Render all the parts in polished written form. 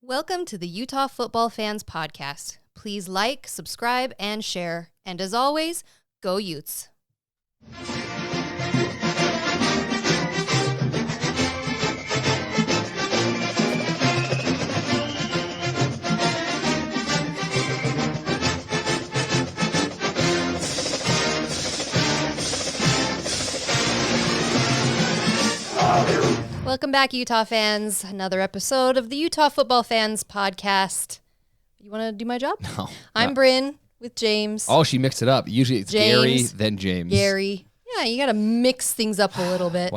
Welcome to the Utah Football Fans Podcast. Please like, subscribe, and share. And as always, go Utes. Welcome back, Utah fans. Another episode of the Utah Football Fans Podcast. You want to do my job? No. I'm Brynn with James. Oh, she mixed it up. Usually it's James, Gary, then James. Gary. Yeah, you got to mix things up a little bit.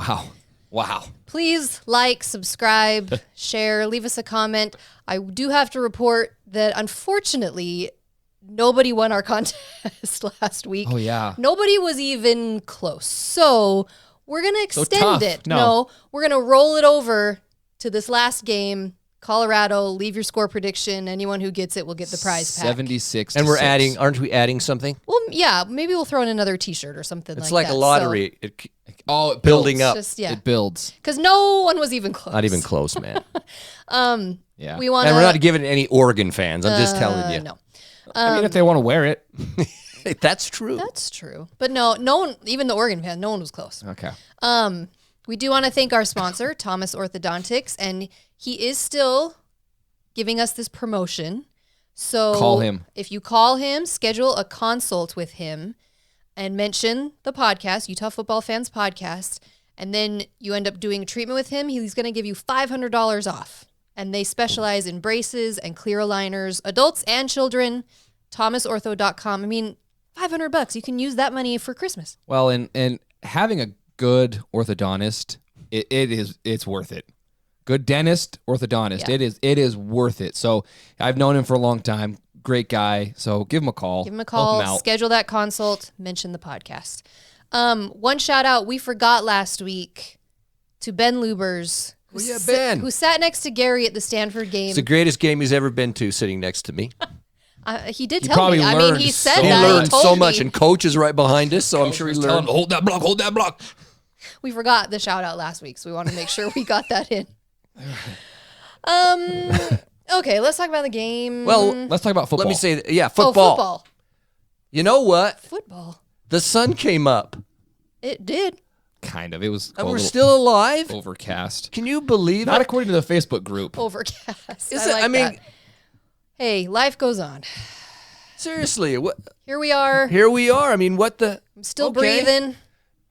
Wow. Please like, subscribe, share, leave us a comment. I do have to report that, unfortunately, nobody won our contest last week. Oh, yeah. Nobody was even close. So we're going to extend it. No, we're going to roll it over to this last game. Colorado, leave your score prediction. Anyone who gets it will get the prize pack. 76 And to we're 6. aren't we adding something? Well, yeah, maybe we'll throw in another T-shirt or something It's like like that. a lottery. It building up. Just, yeah. It builds. Because no one was even close. Not even close, man. Yeah. We want And we're not giving any Oregon fans. I'm just telling you. No. I mean, if they want to wear it. That's true. That's true. But no one, even the Oregon fan, no one was close. Okay. We do want to thank our sponsor, Thomas Orthodontics, and he is still giving us this promotion. So Call him. If you call him, schedule a consult with him and mention the podcast, Utah Football Fans Podcast, and then you end up doing a treatment with him, he's going to give you $500 off. And they specialize in braces and clear aligners, adults and children. ThomasOrtho.com. I mean, $500. You can use that money for Christmas. Well, and having a good orthodontist, it's worth it. Good dentist, orthodontist. Yeah. It is worth it. So I've known him for a long time. Great guy. So give him a call. Give him a Help call, him out. schedule that consult, mention the podcast. One shout out we forgot last week to Ben Lubers, Ben. who sat next to Gary at the Stanford game. It's the greatest game he's ever been to, sitting next to me. He did He tell me. probably I mean, he learned said so He that. learned he told so me. much, and Coach is right behind us, so I'm sure he Tell him learned. to hold that block. We forgot the shout out last week, so we want to make sure we got that in. Okay, let's talk about the game. Well, Let's talk about football. let me say, Oh, football. football. You know what? Football. The sun came up, It did. Kind of. It was and a we're little still alive. overcast. Can you believe Not it? according to the Facebook group. Overcast. Is I it- like I mean- that. Hey, life goes on. Seriously, Here we are. here we are. I mean, what the? I'm still Okay. breathing.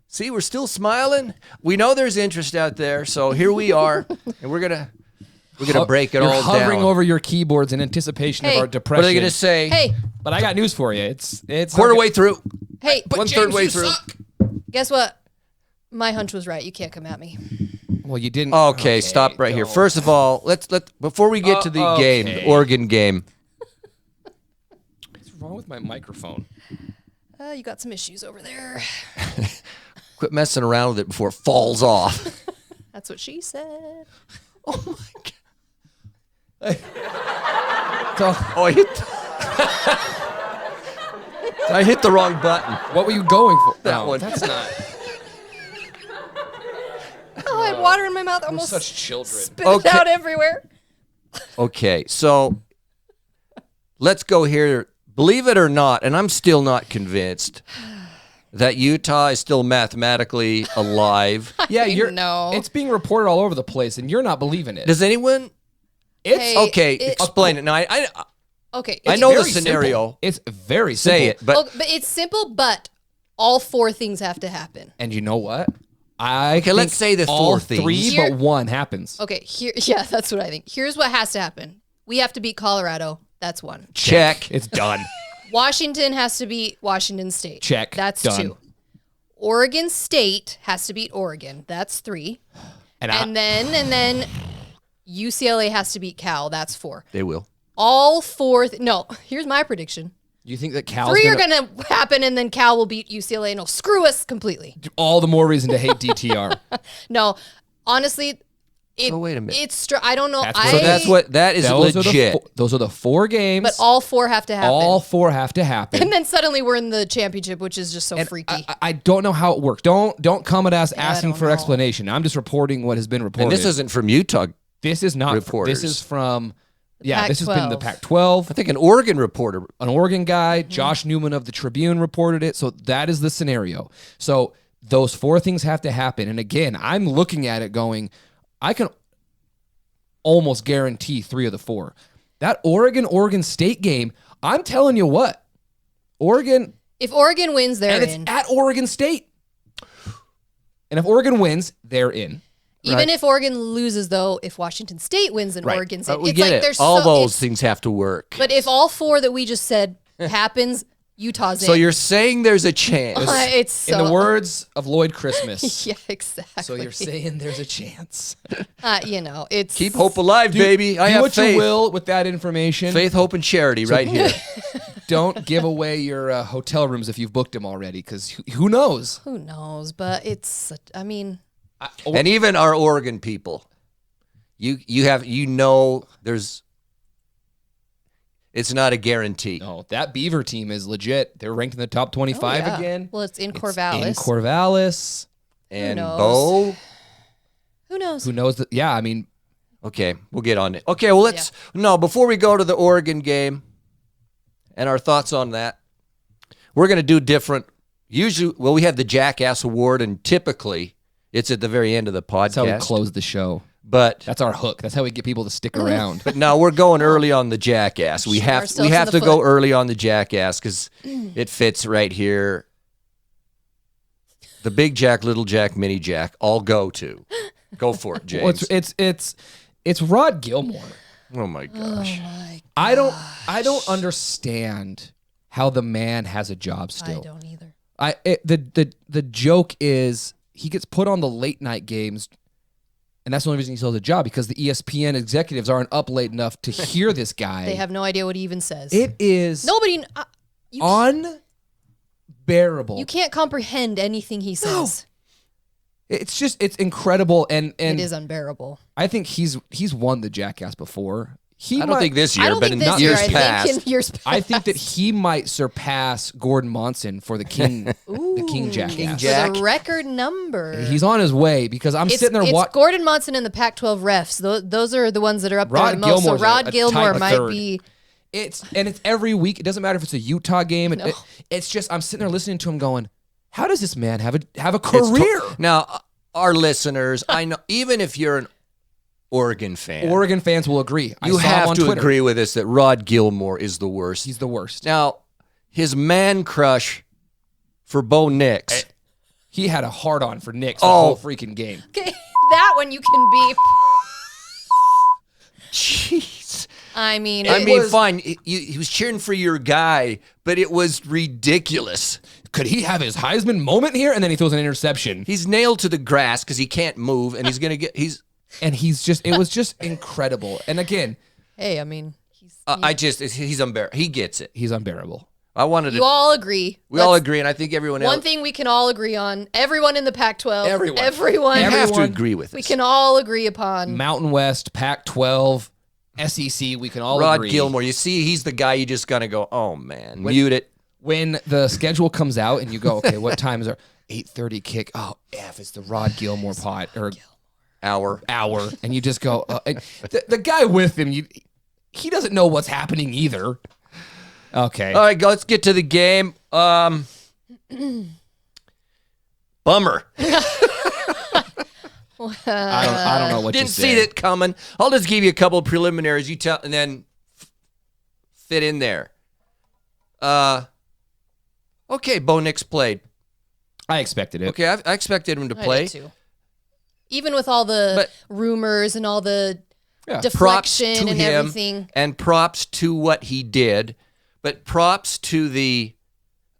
See, we're still smiling. We know there's interest out there, so here we are, and we're gonna break it You're all hovering down. over your keyboards in anticipation Hey. of our What depression. are they gonna say? Hey, But I got news for you. It's Quarter way through. hey, One third way through. guess what? My hunch was right. You can't come at me. Well, you didn't. Okay, stop right here. no. First of all, let's before we get to the game, okay. the Oregon game. What's wrong with my microphone? You got some issues over there. Quit messing around with it before it falls off. That's what she said. Oh my god! So, Oh, I hit the wrong button. what were you going for? That No, one. That's not. Oh, I had water in my mouth. I We're almost such children. spit Okay. it out everywhere. Okay, so let's go here. Believe it or not, and I'm still not convinced that Utah is still mathematically alive. Yeah, know. It's being reported all over the place, and you're not believing it. Does anyone? Hey, Okay, explain it. Now, I Okay. I it's know the very scenario. simple. It's very simple. Say it, but Oh, but it's simple, but all four things have to happen. And you know what? Okay, let's say the all four things. three, Here- but one happens. Okay, yeah, that's what I think. Here's what has to happen. We have to beat Colorado. That's one. check. It's done. Washington has to beat Washington State. Check. That's Done. 2. Oregon State has to beat Oregon. That's 3. And then UCLA has to beat Cal. That's 4. They will. All 4. No, here's my prediction. You think that Cal's 3 gonna, are going to happen, and then Cal will beat UCLA, and it'll screw us completely. all the more reason to hate DTR. No, honestly, So wait a minute. It's I don't know. That's I, what- So that is legit. Those are the 4 games. but all 4 have to happen. all 4 have to happen. And then suddenly we're in the championship, which is just so freaky. I don't know how it works. Don't come at us asking don't for know. explanation. I'm just reporting what has been reported. And this isn't from Utah. This is not. reporters. This is from Yeah, this has been the Pac-12. Pac-12. I think an Oregon reporter. An Oregon guy, Josh Newman of the Tribune, reported it. So that is the scenario. So those 4 things have to happen. And again, I'm looking at it going, I can almost guarantee 3 of the 4. That Oregon State game, I'm telling you what, Oregon. If Oregon wins, they're and in. it's at Oregon State. And if Oregon wins, they're in. Even if Oregon loses, though, if Washington State wins and Oregon's in, we it's get like it. there's All those things have to work. But if all 4 that we just said happens, Utah's in. So you're saying there's a chance. It's so, In the words of Lloyd Christmas. Yeah, exactly. So you're saying there's a chance. It's Keep hope alive, baby. I Do have what faith. you will with that information. Faith, hope, and charity right here. Don't give away your hotel rooms if you've booked them already, because who knows? Who knows? But it's, And even our Oregon people, there's, it's not a guarantee. No, that Beaver team is legit. They're ranked in the top 25 again. Well, it's in Corvallis. In Corvallis. And knows? Bo, Who knows? Who knows? Yeah, I mean, okay, we'll get on it. Okay, well, before we go to the Oregon game and our thoughts on that, we're going to do different. Usually, we have the Jackass Award, and typically it's at the very end of the podcast. that's how we close the show. But That's our hook. That's how we get people to stick around. But no, we're going early on the Jackass. We have to go early on the Jackass because it fits right here. The Big Jack, Little Jack, Mini Jack, all go to. Go for it, James. Well, it's Rod Gilmore. Oh my gosh. I don't understand how the man has a job still. I don't either. The joke is he gets put on the late night games, and that's the only reason he still has a job, because the ESPN executives aren't up late enough to hear this guy. They have no idea what he even says. It is Nobody. unbearable. You can't comprehend anything he says. It's incredible, and It is unbearable. I think he's won the Jackass before. I don't think this year, but in this years year, past. I think in years past. I think that he might surpass Gordon Monson for the King, the King Jackass. King Jack. For the record number. He's on his way, because I'm sitting there It's watching. Gordon Monson and the Pac-12 refs. Those are the ones that are up there Rod the most. So Gilmore's Rod a Gilmore tight might third. be. It's every week. It doesn't matter if it's a Utah game. It's just I'm sitting there listening to him going, how does this man have a career? Now, our listeners, I know, even if you're an Oregon fan, Oregon fans will agree. you I saw him have on to Twitter. agree with us that Rod Gilmore is the worst. He's the worst. Now, his man crush for Bo Nix. He had a hard on for Knicks the whole freaking game. Okay, that one you can beep. Jeez. I mean, fine. He was cheering for your guy, but it was ridiculous. Could he have his Heisman moment here? And then he throws an interception. He's nailed to the grass because he can't move, and he's going to get. It was just incredible. And again, hey, I mean, he's unbearable. He gets it. he's unbearable. I wanted you all agree. We all agree, and I think everyone else. One thing we can all agree on: everyone in the Pac-12, everyone, you have to agree with us. We can all agree upon Mountain West, Pac-12, SEC. We can all Rod agree. Gilmore. You see, he's the guy you just gotta go. Oh man, mute it. When the schedule comes out and you go, okay, what time is our 8:30 kick? Oh, it's the Rod Gilmore pot or hour, and you just go. The guy with him, he doesn't know what's happening either. Okay. All right, let's get to the game. Bummer. I don't know what Didn't you see that coming. I'll just give you a couple of preliminaries. You tell, and then fit in there. Okay, Bo Nix played. I expected it. Okay, I expected him to I play. did too. Even with all the rumors and all the Props deflection to and him, everything, and props to what he did, but props to the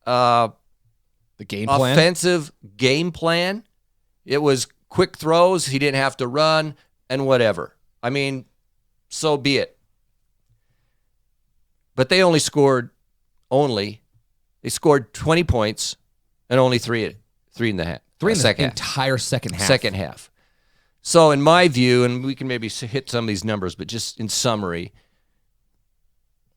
game plan, offensive game plan. It was quick throws. He didn't have to run and whatever. I mean, so be it. But they only scored 20 points and only three in the half. Three in the second entire second half. Second half. So in my view, and we can maybe hit some of these numbers, but just in summary,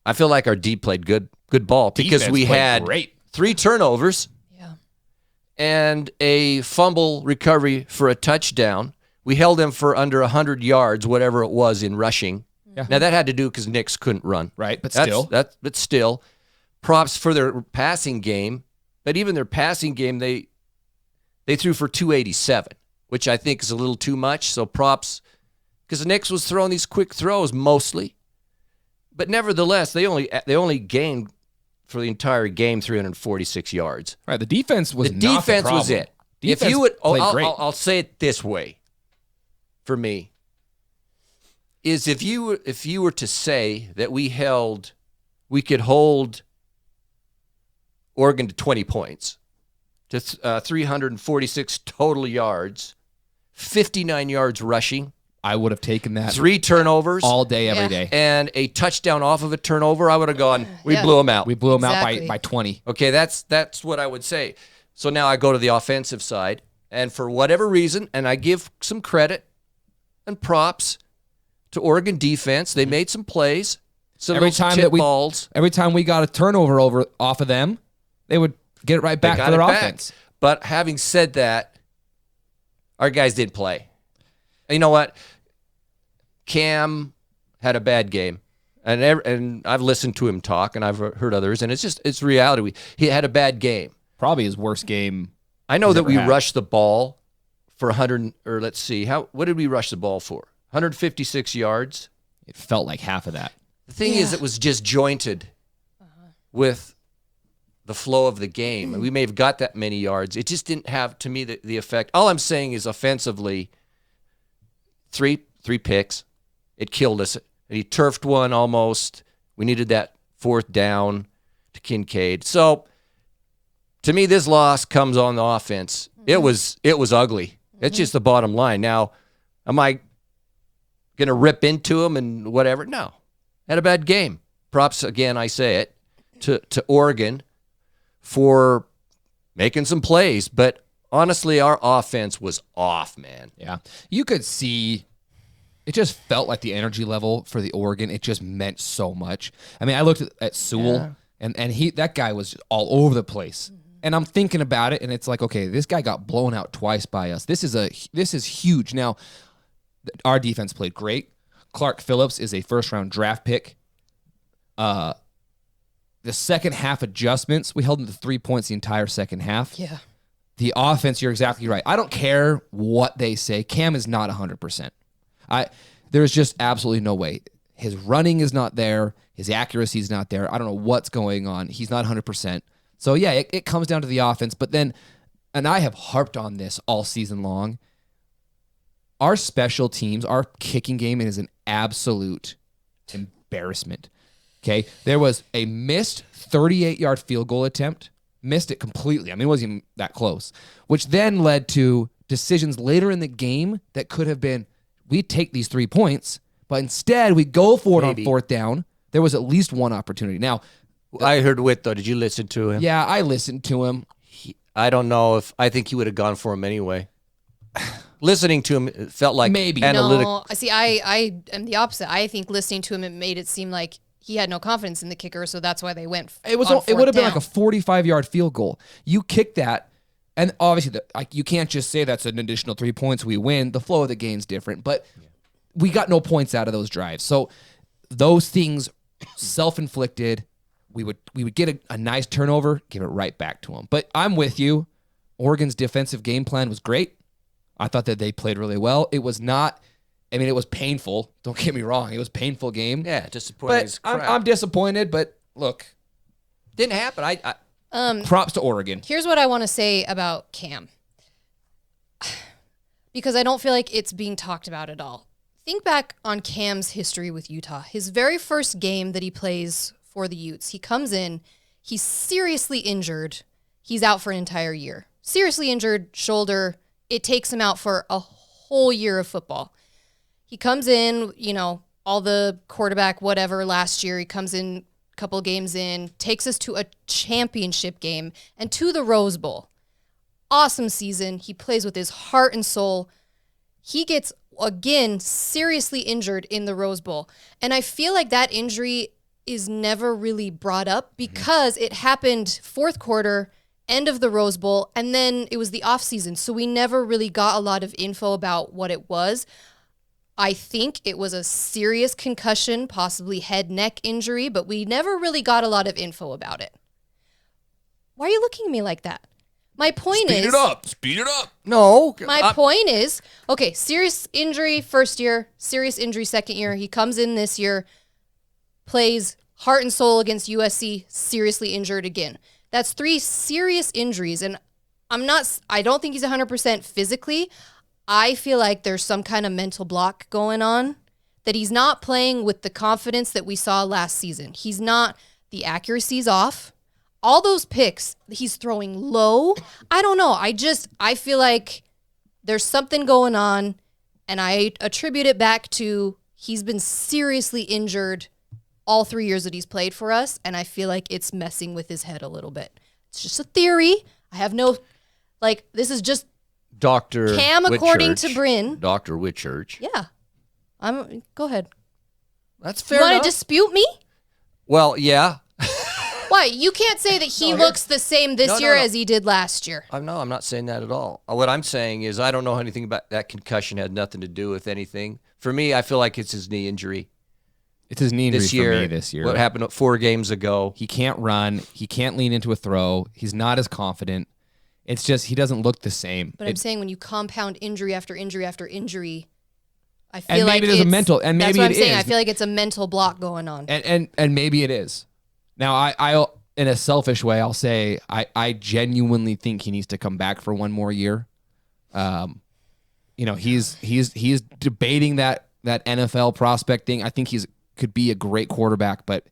I feel like our D played good ball because Defense we played had great. 3 turnovers and a fumble recovery for a touchdown. We held them for under 100 yards, whatever it was in rushing. Yeah. Now, that had to do because Nix couldn't run. Right, but But still, props for their passing game. But even their passing game, they threw for 287, which I think is a little too much. So props, because Nix was throwing these quick throws mostly. But nevertheless, they only gained for the entire game 346 yards. Right, the defense was the not defense the problem. was it. Defense If you would, played great. I'll say it this way. For me, is if you were to say that we could hold Oregon to 20 points, to 346 total yards, 59 yards rushing, I would have taken that 3 turnovers all day, every day. and a touchdown off of a turnover, I would have gone, we blew them out. We blew them Exactly. out by 20. Okay, that's what I would say. So now I go to the offensive side, and for whatever reason, and I give some credit and props to Oregon defense. They made some plays, some Every of those time tip that balls. Every time we got a turnover off of them, they would get it right back They for got their it back. offense. But having said that, our guys didn't play. And you know what? Cam had a bad game. And I've listened to him talk, and I've heard others, and it's reality. He had a bad game. Probably his worst game. I know he's that ever we had. rushed the ball for 100, or let's see, what did we rush the ball for? 156 yards. It felt like half of that. The thing is, it was disjointed with the flow of the game. We may have got that many yards. It just didn't have, to me, the effect. All I'm saying is offensively, three picks. It killed us. And he turfed one almost. We needed that 4th down to Kincaid. So, to me, this loss comes on the offense. It was ugly. It's just the bottom line. Now, am I going to rip into him and whatever? No. Had a bad game. Props, again, I say it, to Oregon for making some plays. But honestly, our offense was off, man. Yeah. You could see it just felt like the energy level for the Oregon. It just meant so much. I mean, I looked at Sewell, and that guy was all over the place. And I'm thinking about it, and it's like, okay, this guy got blown out twice by us. This is huge. Now, our defense played great. Clark Phillips is a first-round draft pick. The second half adjustments, we held him to 3 points the entire second half. Yeah. The offense, you're exactly right. I don't care what they say. Cam is not 100%. There's just absolutely no way. His running is not there. His accuracy is not there. I don't know what's going on. He's not 100%. So, yeah, it comes down to the offense. But then, and I have harped on this all season long, our special teams, our kicking game is an absolute embarrassment. Okay? There was a missed 38-yard field goal attempt. Missed it completely. I mean, it wasn't even that close. Which then led to decisions later in the game that could have been, we take these 3 points, but instead we go for it on 4th down. There was at least one opportunity. Now, I heard Witt, though. Did you listen to him? yeah, I listened to him. I don't know I think he would have gone for him anyway. Listening to him, it felt like Maybe. analytic. No, see, I am the opposite. I think listening to him, it made it seem like he had no confidence in the kicker, so that's why they went. It would have been like a 45-yard field goal. You kick that, and obviously you can't just say that's an additional 3 points, we win. The flow of the game's different, but we got no points out of those drives. So those things, self-inflicted. We would get a nice turnover, give it right back to them. But I'm with you. Oregon's defensive game plan was great. I thought that they played really well. It was not, I mean, it was painful. Don't get me wrong. It was a painful game. Yeah, disappointing as But crap. I'm disappointed, but look, Didn't happen. props to Oregon. Here's what I want to say about Cam, because I don't feel like it's being talked about at all. Think back on Cam's history with Utah. His very first game that he plays for the Utes, he comes in, he's seriously injured. He's out for an entire year. Seriously injured, shoulder. It takes him out for a whole year of football. He comes in, all the quarterback, whatever, last year. He comes in a couple games in, takes us to a championship game and to the Rose Bowl. Awesome season. He plays with his heart and soul. He gets, again, seriously injured in the Rose Bowl. And I feel like that injury is never really brought up because it happened fourth quarter, end of the Rose Bowl, and then it was the off season. So we never really got a lot of info about what it was. I think it was a serious concussion, possibly head-neck injury, but we never really got a lot of info about it. Why are you looking at me like that? My point is... Speed it up. No. My point is, okay, serious injury first year, serious injury second year. He comes in this year, plays heart and soul against USC, seriously injured again. That's 3 serious injuries, and I don't think he's 100% physically. I feel like there's some kind of mental block going on, that he's not playing with the confidence that we saw last season. He's not, the accuracy's off. All those picks, he's throwing low. I don't know. I feel like there's something going on, and I attribute it back to he's been seriously injured all 3 years that he's played for us, and I feel like it's messing with his head a little bit. It's just a theory. I have no, this is just Dr. Cam according to Brynn. Dr. Whitchurch. Yeah. Go ahead. That's fair You enough. want to dispute me? Well, yeah. Why? You can't say that he looks the same this year as he did last year. I'm not saying that at all. What I'm saying is I don't know anything about that concussion. Had nothing to do with anything. For me, I feel like it's his knee injury. It's his knee injury This year, for me this year. What happened 4 games ago? He can't run. He can't lean into a throw. He's not as confident. It's just he doesn't look the same. But I'm saying when you compound injury after injury after injury, I feel and like maybe there's a mental, and maybe that's what I'm it saying. is. I feel like it's a mental block going on. And maybe it is. Now, I in a selfish way, I'll say I genuinely think he needs to come back for one more year. He's debating that NFL prospect thing. I think could be a great quarterback, but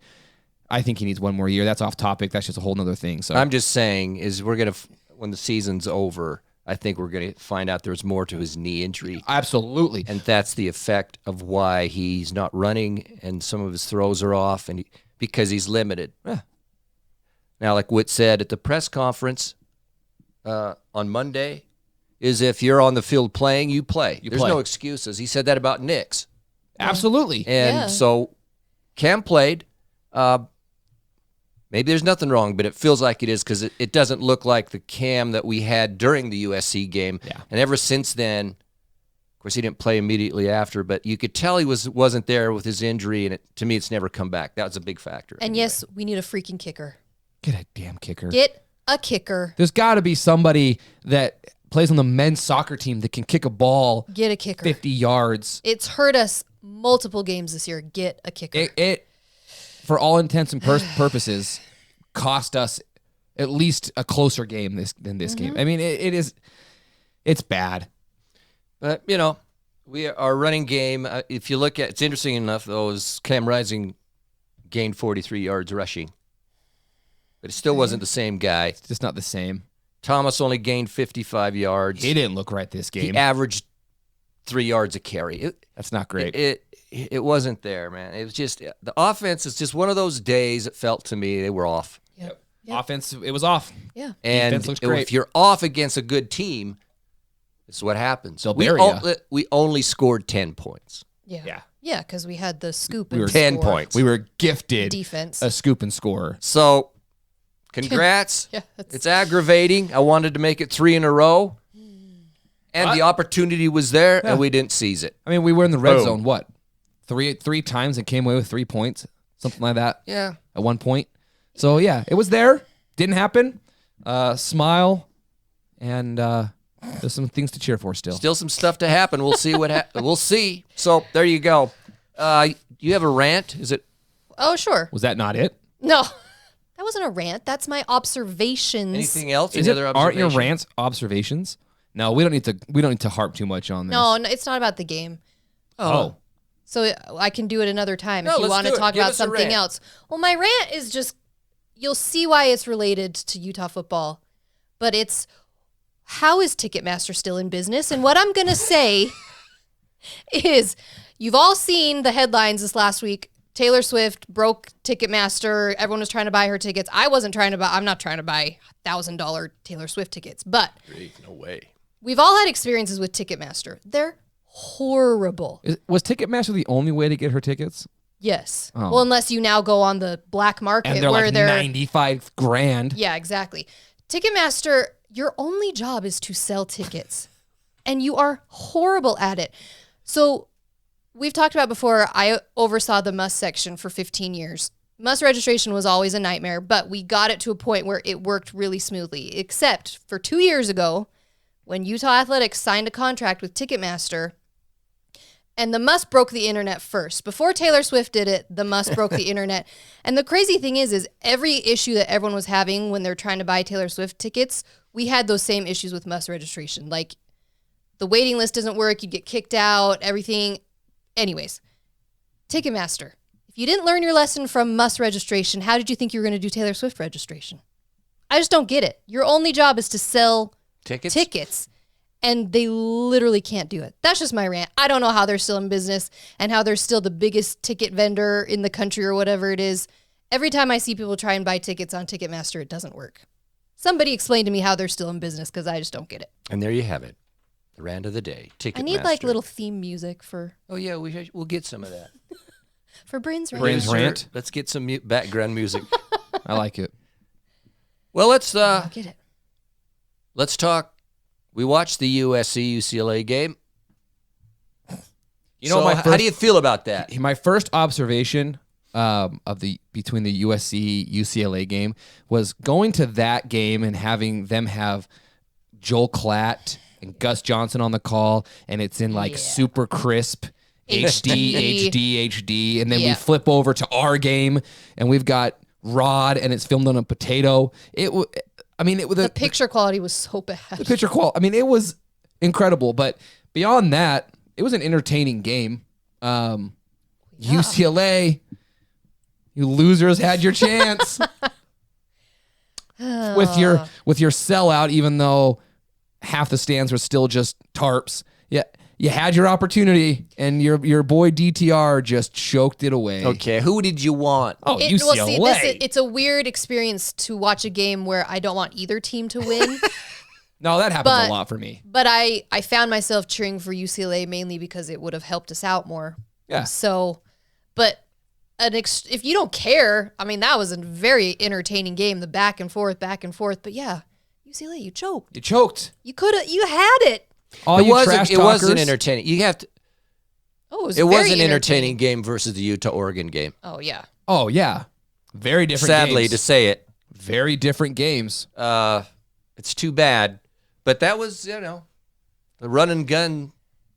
I think he needs one more year. That's off topic. That's just a whole nother thing. So I'm just saying is we're gonna when the season's over, I think we're gonna find out there's more to his knee injury. Absolutely, and that's the effect of why he's not running and some of his throws are off, and because he's limited. Yeah. Now, like Whit said at the press conference on Monday, is if you're on the field playing, you play. There's no excuses. He said that about Knicks. Absolutely. And so Cam played. Maybe there's nothing wrong, but it feels like it is because it doesn't look like the Cam that we had during the USC game. Yeah. And ever since then, of course, he didn't play immediately after, but you could tell he wasn't there with his injury, and to me, it's never come back. That was a big factor. And yes, we need a freaking kicker. Get a damn kicker. Get a kicker. There's got to be somebody that plays on the men's soccer team that can kick a ball. Get a kicker. 50 yards. It's hurt us multiple games this year. Get a kicker. It for all intents and purposes, cost us at least a closer game than this game. I mean, it's bad. But, our running game, if you look at, it's interesting enough, though, is Cam Rising gained 43 yards rushing. But it still wasn't the same guy. It's just not the same. Thomas only gained 55 yards. He didn't look right this game. He averaged 3 yards a carry. That's not great. It wasn't there, man. It was just, the offense is just one of those days it felt to me they were off. Yep. Offense, it was off. Yeah. And defense looks great. if you're off against a good team, this is what happens. They'll bury ya. We only scored 10 points. Yeah. Yeah, because we had the scoop We were and 10 score. points. We were gifted Defense. a scoop and score. So, congrats. Yeah, it's aggravating. I wanted to make it 3 in a row. And the opportunity was there, and we didn't seize it. I mean, we were in the red Boom. zone, what? Three times and came away with 3 points, something like that. Yeah. At one point. So, yeah, it was there. Didn't happen. Smile. And there's some things to cheer for still. Still some stuff to happen. We'll see what we'll see. So, there you go. You have a rant? Is it? Oh, sure. Was that not it? No. That wasn't a rant. That's my observations. Anything else? Is Any it? other Aren't your observations? rants observations? No, we don't need to harp too much on this. No, it's not about the game. Oh. So I can do it another time No, if you let's want to do it. talk Give about us a something rant. else. Well, my rant is just, you'll see why it's related to Utah football, but it's, how is Ticketmaster still in business? And what I'm going to say is, you've all seen the headlines this last week. Taylor Swift broke Ticketmaster. Everyone was trying to buy her tickets. I'm not trying to buy $1,000 Taylor Swift tickets, but No way. we've all had experiences with Ticketmaster. They're horrible. Was Ticketmaster the only way to get her tickets? Yes. Oh. Well, unless you now go on the black market And they're where like they're 95 grand. Yeah, exactly. Ticketmaster, your only job is to sell tickets. And you are horrible at it. So we've talked about before, I oversaw the MUS section for 15 years. MUS registration was always a nightmare, but we got it to a point where it worked really smoothly, except for 2 years ago when Utah Athletics signed a contract with Ticketmaster, and the MUS broke the internet first. Before Taylor Swift did it, the MUS broke the internet. And the crazy thing is every issue that everyone was having when they're trying to buy Taylor Swift tickets, we had those same issues with MUS registration. Like, the waiting list doesn't work, you get kicked out, everything. Anyways, Ticketmaster. If you didn't learn your lesson from MUS registration, how did you think you were going to do Taylor Swift registration? I just don't get it. Your only job is to sell tickets. And they literally can't do it. That's just my rant. I don't know how they're still in business and how they're still the biggest ticket vendor in the country or whatever it is. Every time I see people try and buy tickets on Ticketmaster, it doesn't work. Somebody explain to me how they're still in business, because I just don't get it. And there you have it. The rant of the day. Ticketmaster. I need like little theme music for... Oh, yeah, we'll get some of that. For Brynn's Rant. Brynn's Rant. Let's get some background music. I like it. Well, let's get it. Let's talk. We watched the USC UCLA game. You know, how do you feel about that? My first observation between the USC UCLA game was going to that game and having them have Joel Klatt and Gus Johnson on the call, and it's in like super crisp HD, and then we flip over to our game and we've got Rod and it's filmed on a potato. The picture quality was so bad. The picture quality, it was incredible. But beyond that, it was an entertaining game. UCLA, you losers had your chance with your sellout, even though half the stands were still just tarps. Yeah, you had your opportunity, and your boy DTR just choked it away. Okay, who did you want? UCLA. Well, see, it's a weird experience to watch a game where I don't want either team to win. No, that happens a lot for me. But I found myself cheering for UCLA mainly because it would have helped us out more. Yeah. So, but if you don't care, that was a very entertaining game, the back and forth. But yeah, UCLA, you choked. You had it. It wasn't entertaining. You have to. Oh, it was an entertaining game versus the Utah-Oregon game. Oh yeah. Oh yeah. Very different. Sadly, games. to say it. Very different games. It's too bad, but that was the run and gun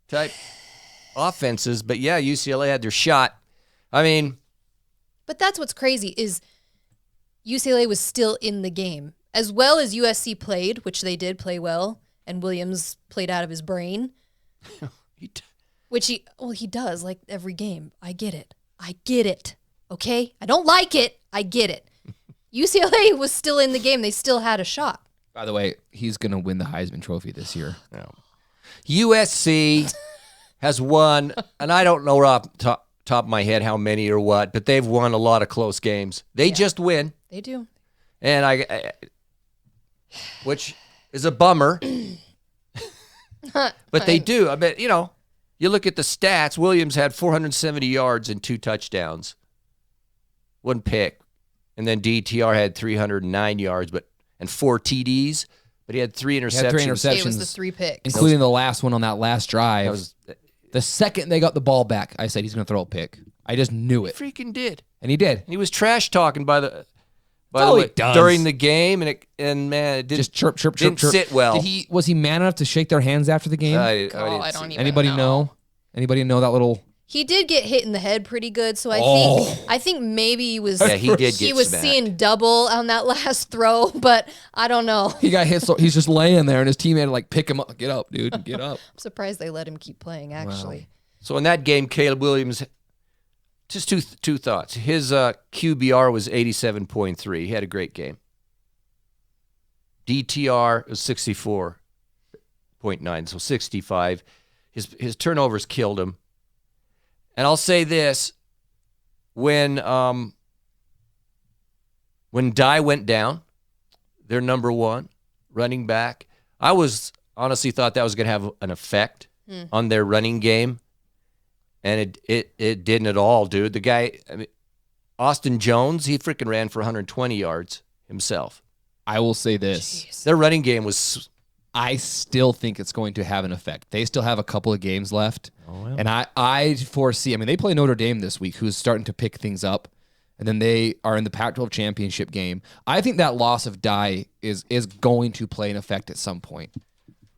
type offenses. But yeah, UCLA had their shot. But that's what's crazy is UCLA was still in the game as well as USC played, which they did play well. And Williams played out of his brain, which he does like every game. I get it. Okay? I don't like it. I get it. UCLA was still in the game. They still had a shot. By the way, he's going to win the Heisman Trophy this year. No. USC has won, and I don't know off the top of my head how many or what, but they've won a lot of close games. They just win. They do. And which is a bummer. But they do. You look at the stats. Williams had 470 yards and 2 touchdowns, 1 pick. And then DTR had 309 yards and 4 TDs, but he had 3 interceptions. It was the 3 picks. Including the last one on that last drive. The second they got the ball back, I said he's going to throw a pick. I just knew it. He freaking did. And he did. He was trash talking by the way, he does. during the game, and man, it didn't, just chirp. Didn't sit well. Was he man enough to shake their hands after the game? I don't even Anybody know? Anybody know that little? He did get hit in the head pretty good, so I think maybe he was. Yeah, he did get He was smacked. Seeing double on that last throw, but I don't know. He got hit, so he's just laying there, and his teammate had to pick him up. Get up, dude. Get up. I'm surprised they let him keep playing. Actually. Wow. So in that game, Caleb Williams. Just two thoughts. His QBR was 87.3. He had a great game. DTR was 64.9, so 65. His turnovers killed him. And I'll say this: when Dye went down, their number 1 running back, I honestly thought that was going to have an effect on their running game. And it didn't at all, dude. The guy, Austin Jones, he freaking ran for 120 yards himself. I will say this. Jeez. Their running game was I still think it's going to have an effect. They still have a couple of games left. And I foresee, I mean, they play Notre Dame this week, who's starting to pick things up. And then they are in the Pac-12 championship game. I think that loss of Dye is going to play an effect at some point.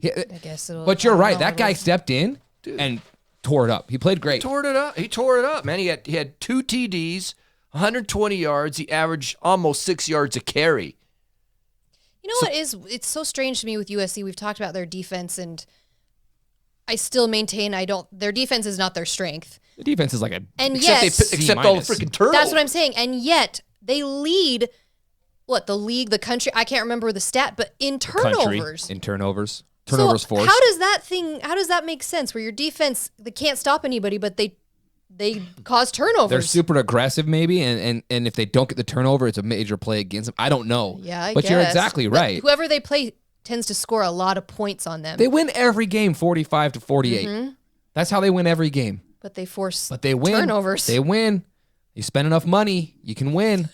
I guess it'll. But you're right. That guy stepped in and tore it up. He played great. He tore it up, man. He had 2 TDs, 120 yards. He averaged almost 6 yards a carry. You know what is? It's so strange to me with USC. We've talked about their defense, and I still maintain their defense is not their strength. The defense is like a except all the freaking turnovers. That's what I'm saying. And yet they lead the country. I can't remember the stat, but in turnovers. Turnovers So forced. how does that make sense? Where your defense, they can't stop anybody, but they cause turnovers. They're super aggressive, maybe, and if they don't get the turnover, it's a major play against them. I don't know. Yeah, I but guess. You're exactly right. But whoever they play tends to score a lot of points on them. They win every game 45-48. That's how they win every game. But they force But they win. turnovers. They win. You spend enough money, you can win.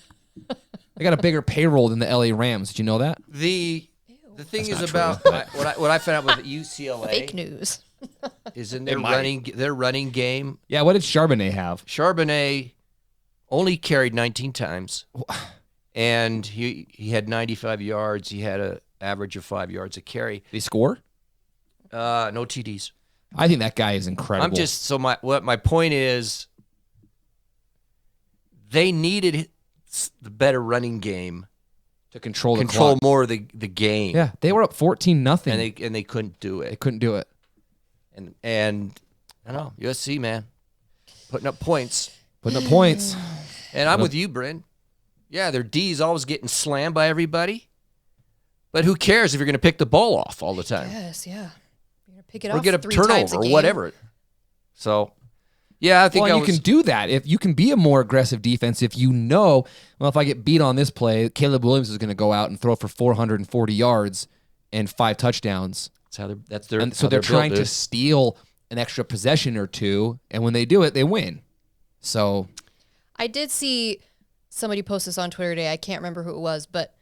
They got a bigger payroll than the LA Rams. Did you know that? The thing That's is not about what I found out with UCLA Fake news. is in their running game. Yeah, what did Charbonnet have? Charbonnet only carried 19 times, and he had 95 yards. He had an average of 5 yards a carry. Did he score? No TDs. I think that guy is incredible. My point is they needed the better running game to control the clock. more of the game. Yeah, they were up 14-0. And they couldn't do it. They couldn't do it. And I don't know, USC, man, putting up points. And I'm with you, Brynn. Yeah, their D's always getting slammed by everybody. But who cares if you're going to pick the ball off all the time? Yes, yeah. You're gonna pick it or off get a 3 times turnover a or game. whatever. So, yeah, I think you can do that. If you can be a more aggressive defense, if you know, well, if I get beat on this play, Caleb Williams is going to go out and throw for 440 yards and 5 touchdowns. So they're trying to steal an extra possession or two, and when they do it, they win. So I did see somebody post this on Twitter today. I can't remember who it was, but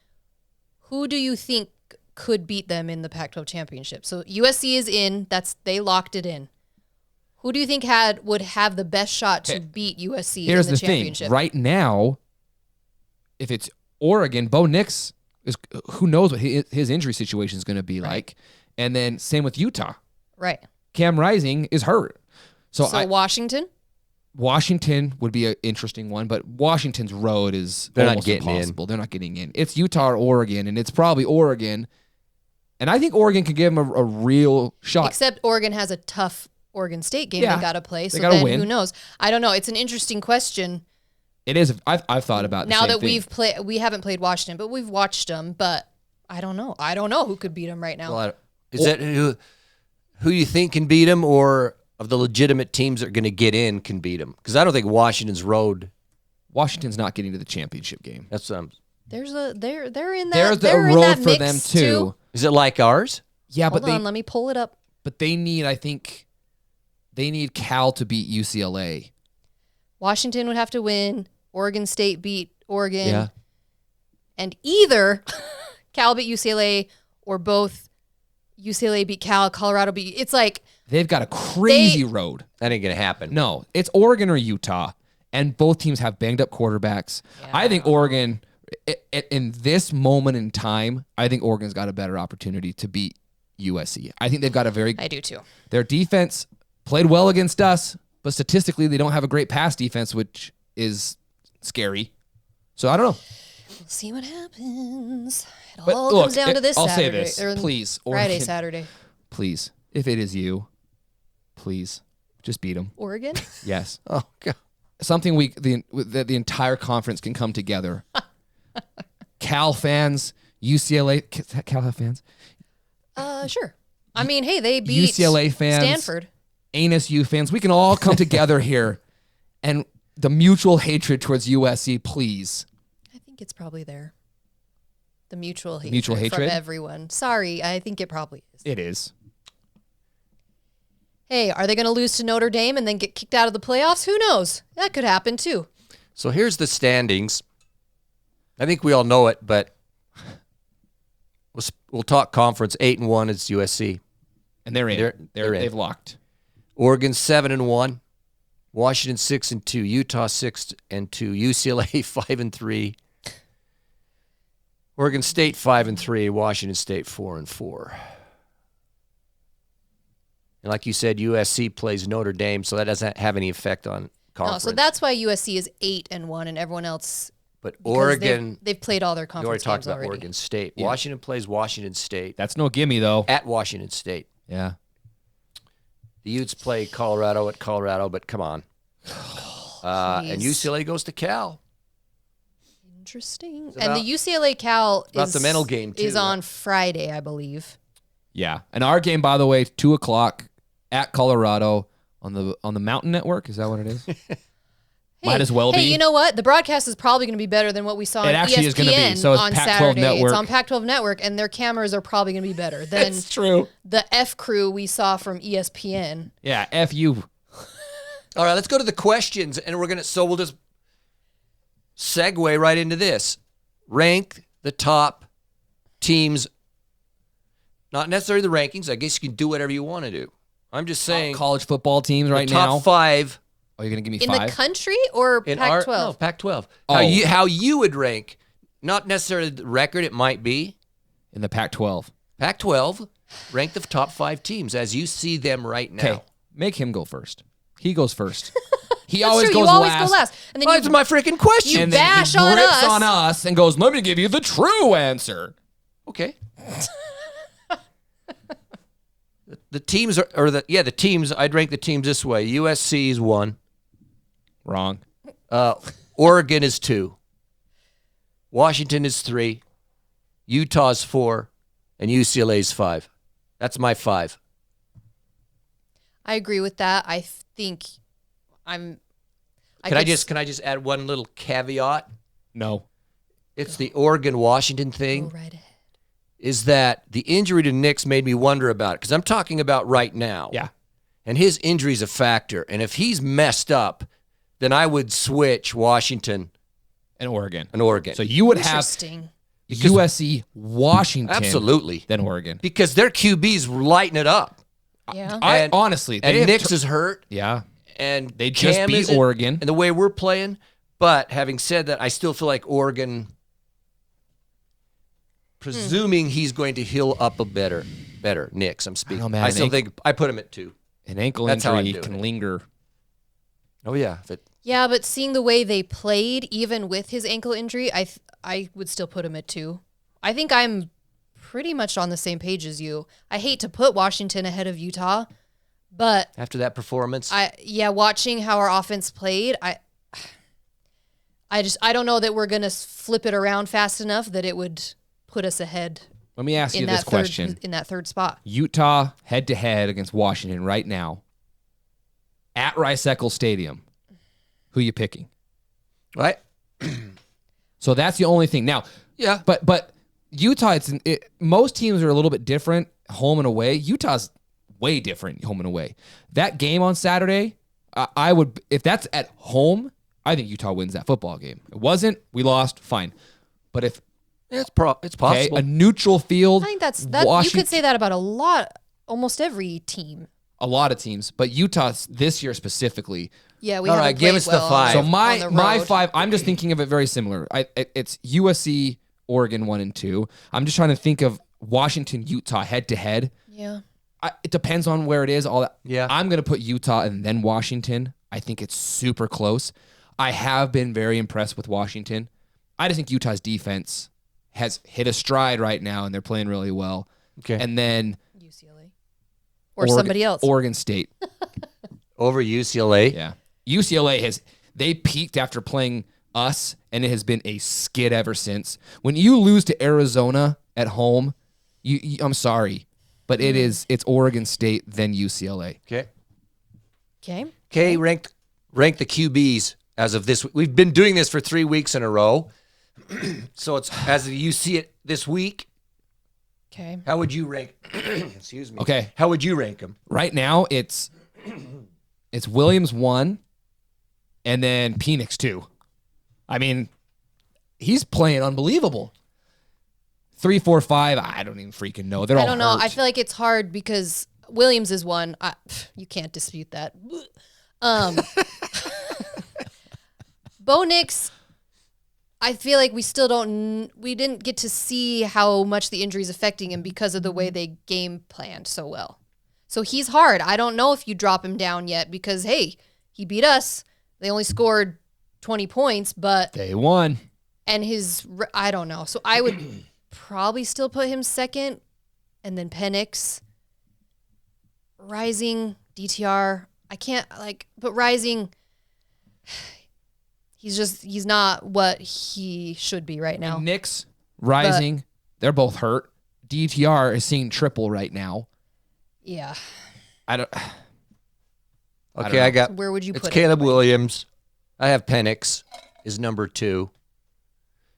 who do you think could beat them in the Pac-12 championship? So USC is in. They locked it in. Who do you think would have the best shot to beat USC in the championship? Thing. Right now, if it's Oregon, Bo Nix is. Who knows what his injury situation is going to be like? And then same with Utah. Right. Cam Rising is hurt. So Washington? Washington would be an interesting one, but Washington's road is They're almost not getting impossible. in. They're not getting in. It's Utah or Oregon, and it's probably Oregon. And I think Oregon could give them a real shot. Except Oregon has a tough Oregon State game they got to play, so gotta then win. Who knows? I don't know. It's an interesting question. It is. I've thought about now the same that thing. we haven't played Washington, but we've watched them. But I don't know. I don't know who could beat them right now. Well, is that who you think can beat them, or of the legitimate teams that are going to get in can beat them? Because I don't think Washington's Washington's not getting to the championship game. That's they're in that. There's a road for them too. Is it like ours? Yeah, Hold on, let me pull it up. But they need Cal to beat UCLA. Washington would have to win. Oregon State beat Oregon. Yeah. And either Cal beat UCLA or both UCLA beat Cal, Colorado beat. It's like they've got a crazy road. That ain't going to happen. No, it's Oregon or Utah, and both teams have banged up quarterbacks. Yeah. I think Oregon, in this moment in time, I think Oregon's got a better opportunity to beat USC. I think they've got I do too. Their defense played well against us, but statistically they don't have a great pass defense, which is scary. So I don't know. We'll see what happens. It all comes down to this I'll Saturday. say this, please. Friday, Oregon, Saturday. Please, if it is you, please, just beat them. Oregon? Yes. Oh, God. Something that the entire conference can come together. Cal fans, UCLA, Cal fans. Sure. I mean, hey, they beat UCLA fans, Stanford. ANSU fans. We can all come together here, and the mutual hatred towards USC, please. I think it's probably there. The mutual hatred from everyone. Sorry, I think it probably is. It is. Hey, are they going to lose to Notre Dame and then get kicked out of the playoffs? Who knows? That could happen too. So here's the standings. I think we all know it, but we'll talk conference. 8-1 is USC. And they're in. They're in. They've locked. Oregon 7-1. Washington 6-2. Utah 6-2. UCLA 5-3. Oregon State 5-3. Washington State 4-4. And like you said, USC plays Notre Dame, so that doesn't have any effect on conference. No, so that's why USC is 8-1, and everyone else. But Oregon, they've played all their you conference already talked games about already. Oregon State. Yeah. Washington plays Washington State That's no gimme, though. at Washington State. Yeah. The Utes play Colorado at Colorado, but come on. And UCLA goes to Cal. Interesting. It's And about- the UCLA Cal about the mental game, too, is right? on Friday, I believe. Yeah. And our game, by the way, 2:00 at Colorado on the Mountain Network. Is that what it is? Might as well Hey, be. you know what? The broadcast is probably going to be better than what we saw on It actually ESPN is gonna be. So it's on Pac-12 Saturday. Network. It's on Pac-12 Network, and their cameras are probably going to be better than It's true. the F crew we saw from ESPN. Yeah. F you. All right, let's go to the questions, and we'll just segue right into this. Rank the top teams, not necessarily the rankings. I guess you can do whatever you want to do. I'm just saying College football teams right the top now. 5 Oh, you're going to give me In 5? the country or in Pac-12? No, Pac-12. Oh. How you would rank, not necessarily the record, it might be. In the Pac-12. Pac-12, rank the top 5 teams as you see them right now. Okay. Make him go first. He goes first. He That's always true. goes You always last. go last. And then Well, you, that's my freaking question. you And then bash he on rips us. on us and goes, let me give you the true answer. Okay. The teams the teams, I'd rank the teams this way. USC is 1. Wrong. Oregon is 2. Washington is 3. Utah's 4. And UCLA's 5. That's my 5. I agree with that. I think Can I just add one little caveat? No. It's the Oregon-Washington thing. Go right ahead. Is that the injury to Nix made me wonder about it, because I'm talking about right now. Yeah. And his injury's a factor. And if he's messed up, then I would switch Washington And Oregon. and Oregon. So you would have Interesting. USC, Washington. Absolutely. Then Oregon. Because their QB's lighting it up. Yeah. Honestly. And they have Nix is hurt. Yeah. And They just Cam beat isn't- Oregon. And the way we're playing. But having said that, I still feel like Oregon, presuming he's going to heal up a better Nix, I'm speaking. I know, man, I an still ankle- think I put him at 2. An ankle That's how I'm injury doing can it. linger. Oh, yeah. Yeah, but seeing the way they played, even with his ankle injury, I would still put him at 2. I think I'm pretty much on the same page as you. I hate to put Washington ahead of Utah, but After that performance. watching how our offense played, I don't know that we're gonna flip it around fast enough that it would put us ahead Let me ask you in this that question. in that third spot. Utah head-to-head against Washington right now at Rice-Eccles Stadium. Who you picking? Right? So that's the only thing. Now, Yeah. but Utah, most teams are a little bit different home and away. Utah's way different home and away. That game on Saturday, I would, if that's at home, I think Utah wins that football game. It wasn't, we lost, fine. But if It's possible. a neutral field, I think that you Washington- could say that about almost every team. a lot of teams, but Utah this year specifically. Yeah, we All haven't right, give played us the well 5. So on my the my road. 5, I'm just thinking of it very similar. It's USC, Oregon 1 and 2. I'm just trying to think of Washington, Utah head to head. Yeah. It depends on where it is. All that. Yeah. I'm going to put Utah and then Washington. I think it's super close. I have been very impressed with Washington. I just think Utah's defense has hit a stride right now, and they're playing really well. Okay. And then UCLA. Or somebody else. Oregon State. Over UCLA. Yeah. UCLA they peaked after playing us, and it has been a skid ever since. When you lose to Arizona at home, I'm sorry, but it's Oregon State, then UCLA. Okay. Okay. Okay, rank the QBs as of this week. We've been doing this for 3 weeks in a row. So it's as you see it this week. Okay. How would you rank? Excuse me. Okay. How would you rank them? Right now, it's Williams 1, and then Penix 2. I mean, he's playing unbelievable. 3, 4, 5, I don't even freaking know. They're all I don't know. hurt. I feel like it's hard because Williams is one. You can't dispute that. Bo Nix, I feel like we didn't get to see how much the injury is affecting him because of the way they game planned so well. So he's hard. I don't know if you drop him down yet because, hey, he beat us. They only scored 20 points, but They won. and I don't know. So I would probably still put him second, and then Penix, Rising, DTR. I can't but Rising, he's not what he should be right now. Knicks, Rising, they're both hurt. DTR is seeing triple right now. Yeah. Okay, I got. Where would you put It's Caleb it? Williams. I have Penix is number 2.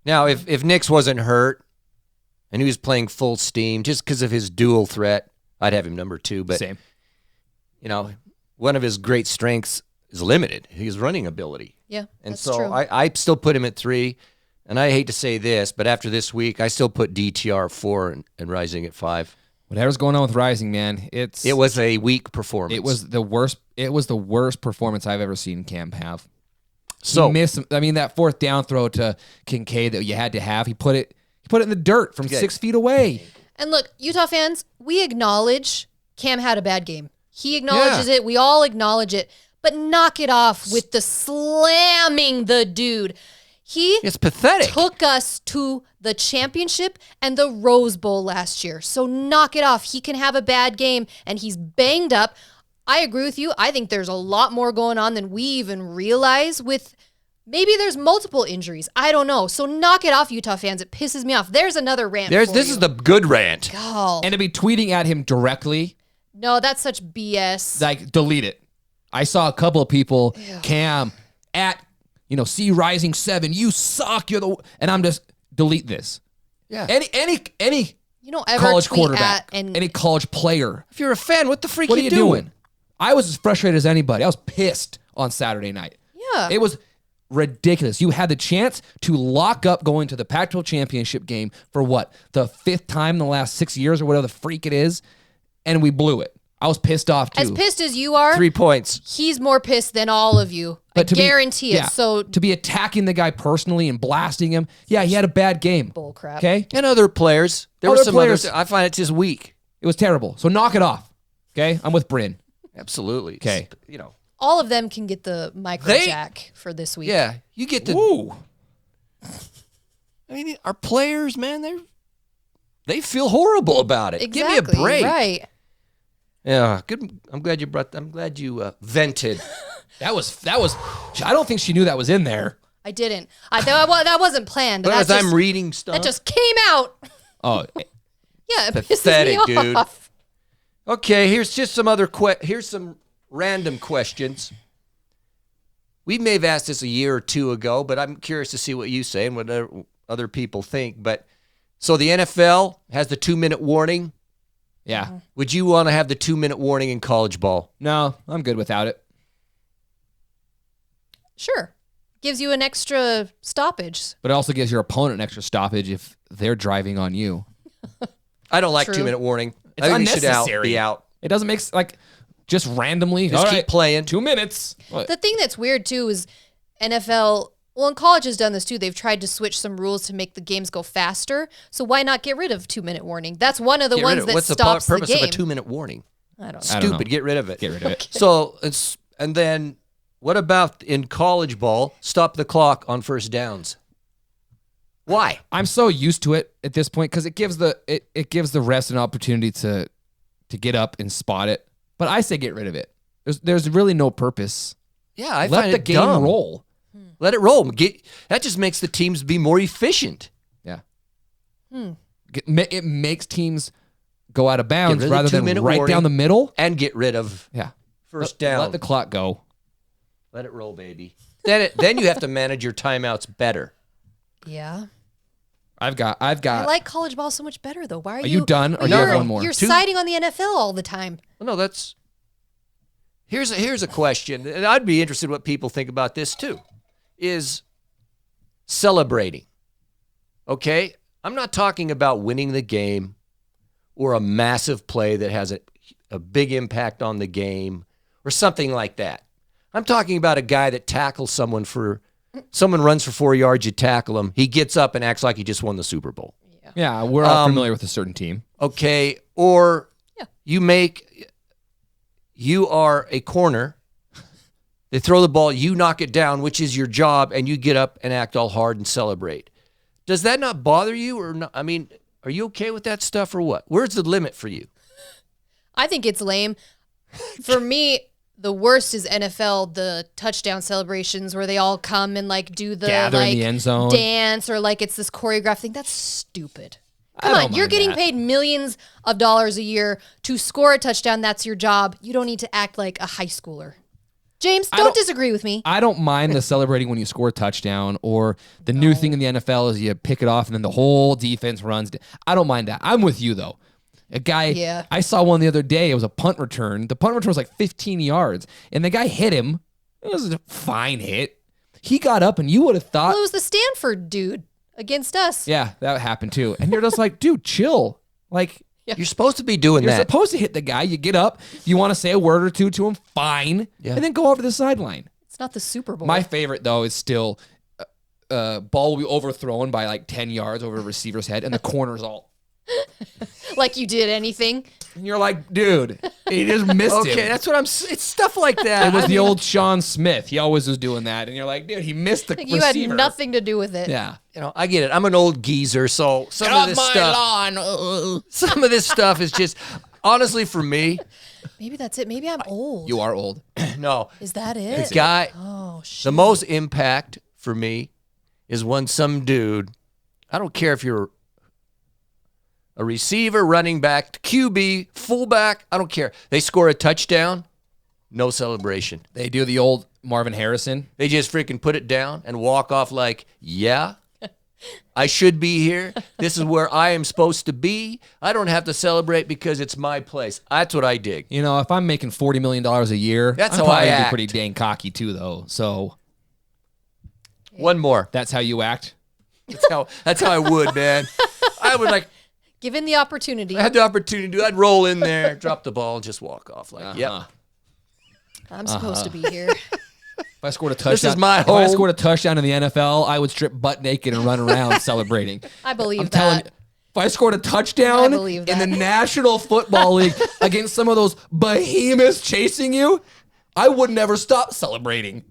Now, if Nix wasn't hurt and he was playing full steam, just because of his dual threat, I'd have him number 2. But Same. One of his great strengths is limited. His running ability. Yeah, And that's so true. I still put him at 3. And I hate to say this, but after this week, I still put DTR 4 and Rising at 5. Whatever's going on with Rising, man, It was a weak performance. It was the worst. It was the worst performance I've ever seen Cam have. So He missed. I mean, that 4th down throw to Kincaid that you had to have. He put it in the dirt from 6 feet away. And look, Utah fans, we acknowledge Cam had a bad game. He acknowledges it. We all acknowledge it. But knock it off with the slamming the dude. it's pathetic. Took us to the championship and the Rose Bowl last year. So knock it off. He can have a bad game and he's banged up. I agree with you. I think there's a lot more going on than we even realize with maybe there's multiple injuries. I don't know. So knock it off, Utah fans. It pisses me off. There's another rant. This is the good rant. Oh, And to be tweeting at him directly, no, that's such BS. like, delete it. I saw a couple of people, Cam, at, C Rising 7, you suck, and I'm just, delete this. Yeah. Any You don't ever college tweet quarterback, at and any college player, If you're a fan, what the freak what are you you doing? doing? I was as frustrated as anybody. I was pissed on Saturday night. yeah. It was ridiculous. You had the chance to lock up going to the Pac-12 championship game for what? The 5th time in the last 6 years or whatever the freak it is, and we blew it. I was pissed off too. As pissed as you are, 3 points. he's more pissed than all of you. I guarantee it. So to be attacking the guy personally and blasting him, yeah, he had a bad game. bull crap. Okay, And other players. There Other were some players. others. I find it just weak. it was terrible. So knock it off. Okay, I'm with Brynn. Absolutely. Okay. All of them can get the micro jack for this week. Yeah, you get to. Ooh. I mean, our players, man, they feel horrible about it. Exactly. Give me a break. Right. Yeah, good. I'm glad you vented. That was. I don't think she knew that was in there. I didn't. That wasn't planned. But That as just, I'm reading stuff, that just came out. Oh, Yeah, it Pathetic, pisses me dude. off. okay. Here's just some other here's some random questions. We may have asked this a year or 2 ago, but I'm curious to see what you say and what other people think. But so the NFL has the 2-minute warning. yeah. Would you want to have the 2-minute warning in college ball? No, I'm good without it. Sure. Gives you an extra stoppage. But it also gives your opponent an extra stoppage if they're driving on you. I don't like True. 2-minute warning. It's I think we should unnecessary. be out. It doesn't make just randomly. Just all keep right, playing. 2 minutes. What? The thing that's weird too is NFL, well, and college has done this too. They've tried to switch some rules to make the games go faster. So why not get rid of 2-minute warning? That's one of the Get rid ones of it. that What's the stops the purpose game. of a 2-minute warning? I don't know. I don't know. Stupid. Get rid of it. Get rid of it. So and then what about in college ball? Stop the clock on first downs. Why? I'm so used to it at this point because it gives the refs an opportunity to get up and spot it. But I say get rid of it. There's really no purpose. Yeah, I Let find the it game dumb. roll. Let it roll. That just makes the teams be more efficient. Yeah. It makes teams go out of bounds rid of the rather than 2-minute right warning. down the middle. And get rid of Yeah. first down. Let the clock go. Let it roll, baby. Then you have to manage your timeouts better. Yeah. I've got. I like college ball so much better though. Why are you done, or do you have one more? You're Two? siding on the NFL all the time. Well, no, here's a question, and I'd be interested what people think about this too. Is celebrating. Okay? I'm not talking about winning the game or a massive play that has a big impact on the game or something like that. I'm talking about a guy that tackles someone runs for 4 yards, you tackle him. He gets up and acts like he just won the Super Bowl. Yeah, we're all familiar with a certain team. Okay, or you are a corner. They throw the ball, you knock it down, which is your job, and you get up and act all hard and celebrate. Does that not bother you or not? I mean, are you okay with that stuff or what? Where's the limit for you? I think it's lame. For me, the worst is NFL, the touchdown celebrations where they all come and like do the gather like in the end zone dance or like it's this choreographed thing. That's stupid. Come on, you're getting that. paid millions of dollars a year to score a touchdown. That's your job. You don't need to act like a high schooler. James, don't disagree with me. I don't mind the celebrating when you score a touchdown, or the new thing in the NFL is you pick it off and then the whole defense runs. I don't mind that. I'm with you, though. A guy, I saw one the other day. It was a punt return. The punt return was like 15 yards, and the guy hit him. It was a fine hit. He got up, and you would have thought. Well, it was the Stanford dude against us. Yeah, that happened too. And you're just like, dude, chill. Like, you're supposed to be doing that. You're supposed to hit the guy. You get up. You want to say a word or two to him, fine. Yeah. And then go over to the sideline. It's not the Super Bowl. My favorite, though, is still ball will be overthrown by like 10 yards over a receiver's head, and the corner's all. Like you did anything. And you're like, dude, he just missed him. Okay, that's what it's stuff like that. It was the old Sean Smith. He always was doing that. And you're like, dude, he missed the You receiver. had nothing to do with it. Yeah. You know, I get it. I'm an old geezer, so some of this stuff. Some of this stuff is just, honestly, for me. Maybe that's it. Maybe I'm old. You are old. No. Is that it? The guy, Oh, shit. the most impact for me is when some dude, I don't care if you're a receiver, running back, QB, fullback, I don't care. They score a touchdown, no celebration. They do the old Marvin Harrison. They just freaking put it down and walk off like, yeah, I should be here. This is where I am supposed to be. I don't have to celebrate because it's my place. That's what I dig. You know, if I'm making $40 million a year, That's I'm how I probably act. pretty dang cocky too, though. So One more. that's how you act. That's how I would, man. I would like, Given the opportunity. I had the opportunity to, I'd roll in there, drop the ball, and just walk off like, yep. I'm supposed to be here. If I scored a touchdown, This is my if I home. scored a touchdown in the NFL, I would strip butt naked and run around celebrating. I believe I'm telling that. you, if I scored a touchdown I believe in the that. National Football League against some of those behemoths chasing you, I would never stop celebrating.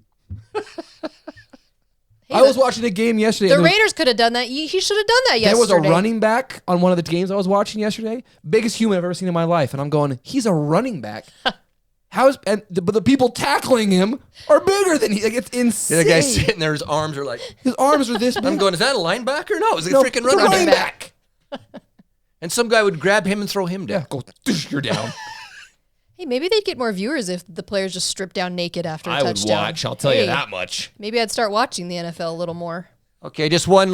Hey, I was watching a game yesterday. The and there was- Raiders could have done that. He should have done that There yesterday. was a running back on one of the games I was watching yesterday. Biggest human I've ever seen in my life. And I'm going, he's a running back. But the people tackling him are bigger than he. Like, it's insane. The guy's sitting there, his arms are like, His arms are this big. I'm going, is that a linebacker? No, it's a No, freaking it's a running running back. And some guy would grab him and throw him down. Yeah, go, you're down. Hey, maybe they'd get more viewers if the players just stripped down naked after a I would touchdown. watch. I'll tell you that much. Maybe I'd start watching the NFL a little more. Okay, just one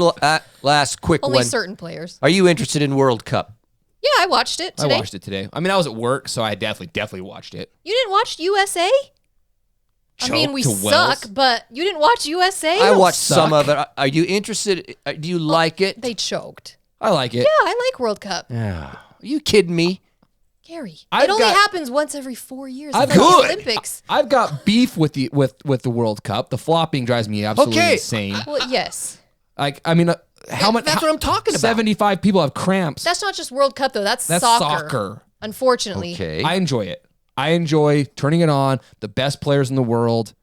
last quick Only one. certain players. Are you interested in World Cup? Yeah, I watched it today. I watched it today. I mean, I was at work, so I definitely watched it. You didn't watch USA? I mean, we Choked to Wells. suck, but you didn't watch USA? I watched suck. some of it. Are you interested? Do you like it? They choked. I like it. Yeah, I like World Cup. Yeah. Are you kidding me? Gary, I've it only got- happens once every 4 years. I've It's like got- the Olympics. I've got beef with the World Cup. The flopping drives me absolutely Okay. insane. Well, yes. Like, I mean, how much? That's what I'm talking about. 75 people have cramps. That's not just World Cup, though. That's That's soccer. soccer. Unfortunately. Okay. I enjoy it. I enjoy turning it on. The best players in the world.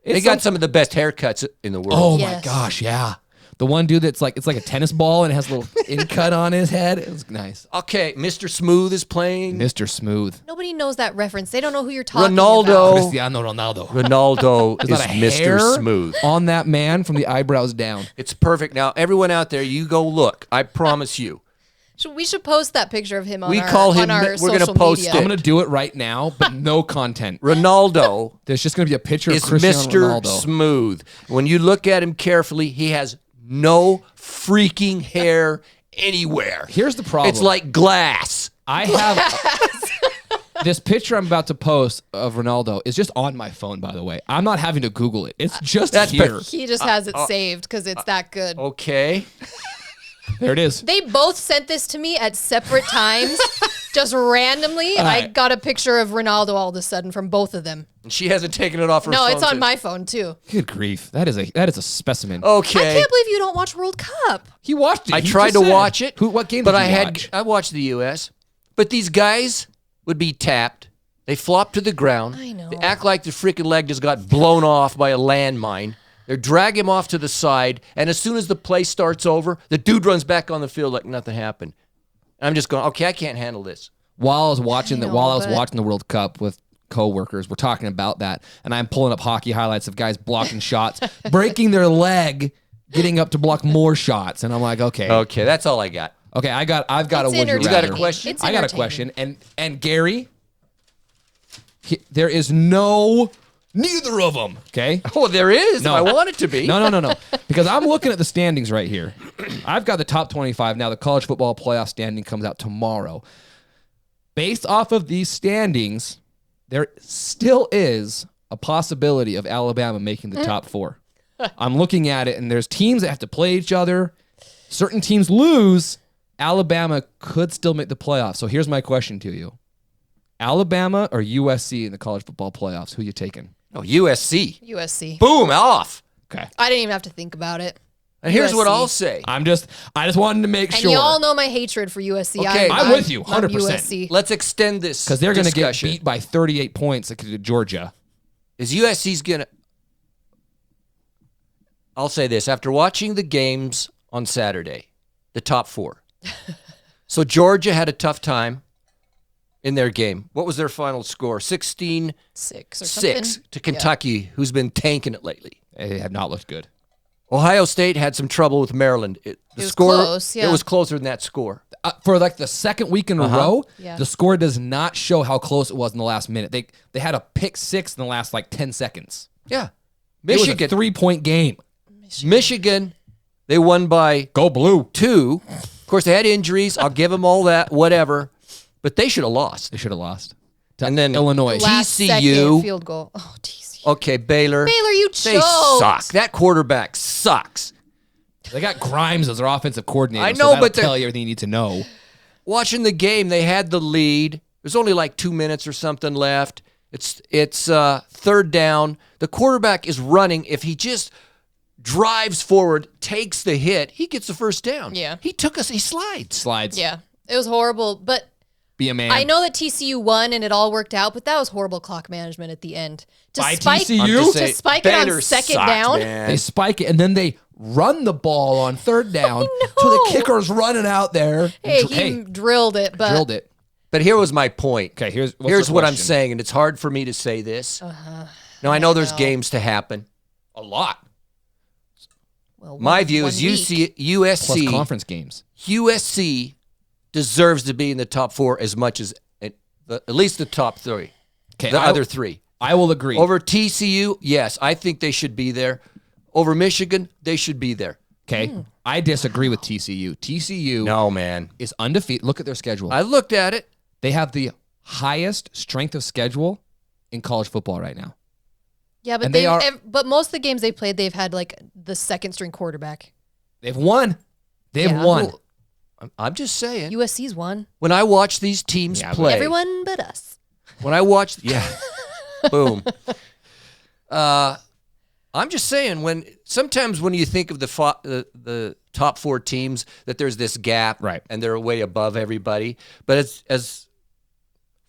They got some of the best haircuts in the world. Oh Yes. my gosh, yeah. The one dude that's like, it's like a tennis ball and it has a little in cut on his head. It was nice. Okay, Mr. Smooth is playing. Mr. Smooth. Nobody knows that reference. They don't know who you're talking Ronaldo. about. Cristiano Ronaldo. Ronaldo is There's not a Mr. hair Smooth. on that man from the eyebrows down. It's perfect. Now, everyone out there, you go look. I promise you. We should post that picture of him on We our, call him- on our we're gonna social post media. it. I'm going to do it right now, but no content. Ronaldo There's just going to be a picture is of Cristiano Mr. Ronaldo. Smooth. When you look at him carefully, he has no freaking hair anywhere. Here's the problem. It's like glass. I have this picture I'm about to post of Ronaldo is just on my phone, by the way. I'm not having to Google it. It's just That's here. He just has it saved because it's that good. Okay. There it is. They both sent this to me at separate times, just randomly. All I right. got a picture of Ronaldo all of a sudden from both of them. And she hasn't taken it off her No, phone. it's on since. my phone too. Good grief. That is a specimen. Okay. I can't believe you don't watch World Cup. He watched it. I He tried just to said. watch it. What game but did I you had watch? I watched the U.S. But these guys would be tapped. They flop to the ground. I know. They act like the freaking leg just got blown off by a landmine. They drag him off to the side, and as soon as the play starts over, the dude runs back on the field like nothing happened. And I'm just going, okay, I can't handle this. While I was watching I know, while I was but- watching the World Cup with coworkers, we're talking about that, and I'm pulling up hockey highlights of guys blocking shots, breaking their leg, getting up to block more shots, and I'm like, okay, Okay, that's all I got. okay, I've got It's a would you entertaining. rather. You got a question? It's I got a entertaining. question, and Gary, there is neither of them. Okay. Oh, there is. No. If I want it to be. No. Because I'm looking at the standings right here. I've got the top 25 now. The college football playoff standing comes out tomorrow. Based off of these standings, there still is a possibility of Alabama making the top 4. I'm looking at it, and there's teams that have to play each other. Certain teams lose. Alabama could still make the playoffs. So here's my question to you. Alabama or USC in the college football playoffs? Who you taking? Oh, USC. USC. Boom, off. Okay. I didn't even have to think about it. And here's what USC. I'll say. I just wanted to make And sure. you all know my hatred for USC. Okay. I'm with you, 100%. USC. Let's extend this Because they're going to get discussion. beat by 38 points like to Georgia. Is USC's going to... I'll say this. After watching the games on Saturday, the top 4. So Georgia had a tough time in their game. What was their final score? 16-6 6 or something. to Kentucky, who's been tanking it lately. They have not looked good. Ohio State had some trouble with Maryland. The was score, close, yeah. It was closer than that score. For like the second week in a row, Yeah. the score does not show how close it was in the last minute. They had a pick 6 in the last like 10 seconds. Yeah. It was a Michigan, 3-point game. Michigan, they won by Go blue. 2. Of course, they had injuries. I'll give them all that, whatever. But they should have lost. They should have lost. To And then Illinois. Last TCU. second field goal. Oh, TCU. Okay, Baylor. Baylor, you They choked. suck. That quarterback sucks. They got Grimes as their offensive coordinator. I so know, that'll but tell you everything you need to know. Watching the game, they had the lead. There's only like 2 minutes or something left. It's third down. The quarterback is running. If he just drives forward, takes the hit, he gets the first down. Yeah. He slides. Slides. Yeah, it was horrible. But Be a man. I know that TCU won and it all worked out, but that was horrible clock management at the end. To By spike, TCU? I'm just to saying, spike it on Baylor second sucks, down. man. They spike it, and then they run the ball on third down. So the kicker's running out there. Hey, he drilled it, but drilled it. But here was my point. Okay, here's what I'm question? saying, and it's hard for me to say this. Now, I know there's games to happen. A lot. well, My view one is week. Plus USC. conference games. USC deserves to be in the top 4 as much as at least the top 3. Okay, The other 3. I will agree. Over TCU, yes, I think they should be there. Over Michigan, they should be there. Okay, I disagree with TCU. TCU No, man. is undefeated. Look at their schedule. I looked at it. They have the highest strength of schedule in college football right now. Yeah, but And they are- but most of the games they played, they've had like the second string quarterback. They've won. They've Yeah. won. I'm just saying. USC's won. When I watch these teams Yeah, but play, Everyone but us. when I watch, boom. I'm just saying sometimes when you think of the top 4 teams, that there's this gap, Right. and they're way above everybody. But as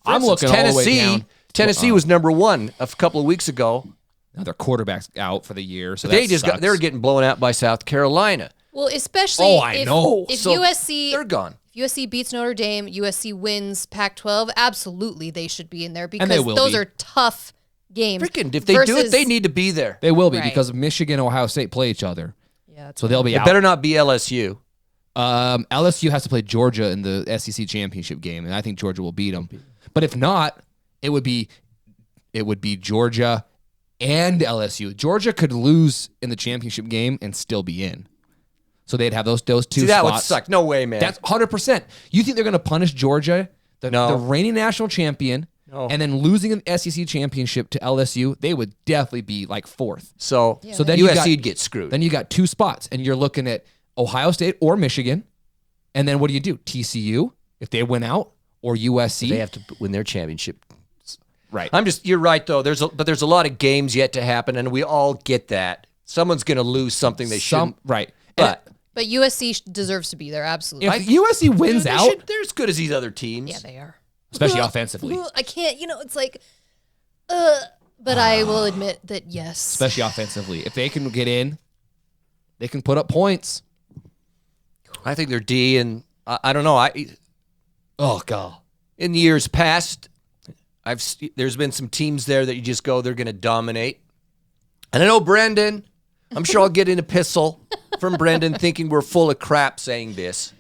for I'm instance, looking all the way down. Tennessee was number 1 a couple of weeks ago. Now their quarterback's out for the year, so They that they were sucks. getting blown out by South Carolina. Well, especially Oh, I if, know. if So USC they're gone. if USC beats Notre Dame, USC wins Pac-12, absolutely they should be in there they because will those be. are tough games. Freaking, if they do it, versus- they need to be there. They will be Right. because Michigan and Ohio State play each other, Yeah, that's so they'll be It out. better not be LSU. LSU has to play Georgia in the SEC championship game, and I think Georgia will beat them. But if not, it would be Georgia and LSU. Georgia could lose in the championship game and still be in. So they'd have those two See, that would spots. suck. No way, man. That's 100%. You think they're going to punish Georgia, the reigning national champion, No. and then losing an SEC championship to LSU? They would definitely be like 4th. so So then you USC got- would get screwed. Then you got 2 spots, and you're looking at Ohio State or Michigan. And then what do? TCU, if they win out, or USC? They have to win their championship. Right. You're right, though. There's a lot of games yet to happen, and we all get that. Someone's going to lose something they shouldn't. Right. But USC deserves to be there, absolutely. if USC wins out, they're as good as these other teams. Yeah, they are. especially offensively. I can't, it's like, but I will admit that yes. Especially offensively. If they can get in, they can put up points. I think they're D, and I don't know. Oh, God. In years past, there's been some teams there that you just go, they're going to dominate. And I know Brendan, I'm sure I'll get an epistle from Brendan thinking we're full of crap saying this.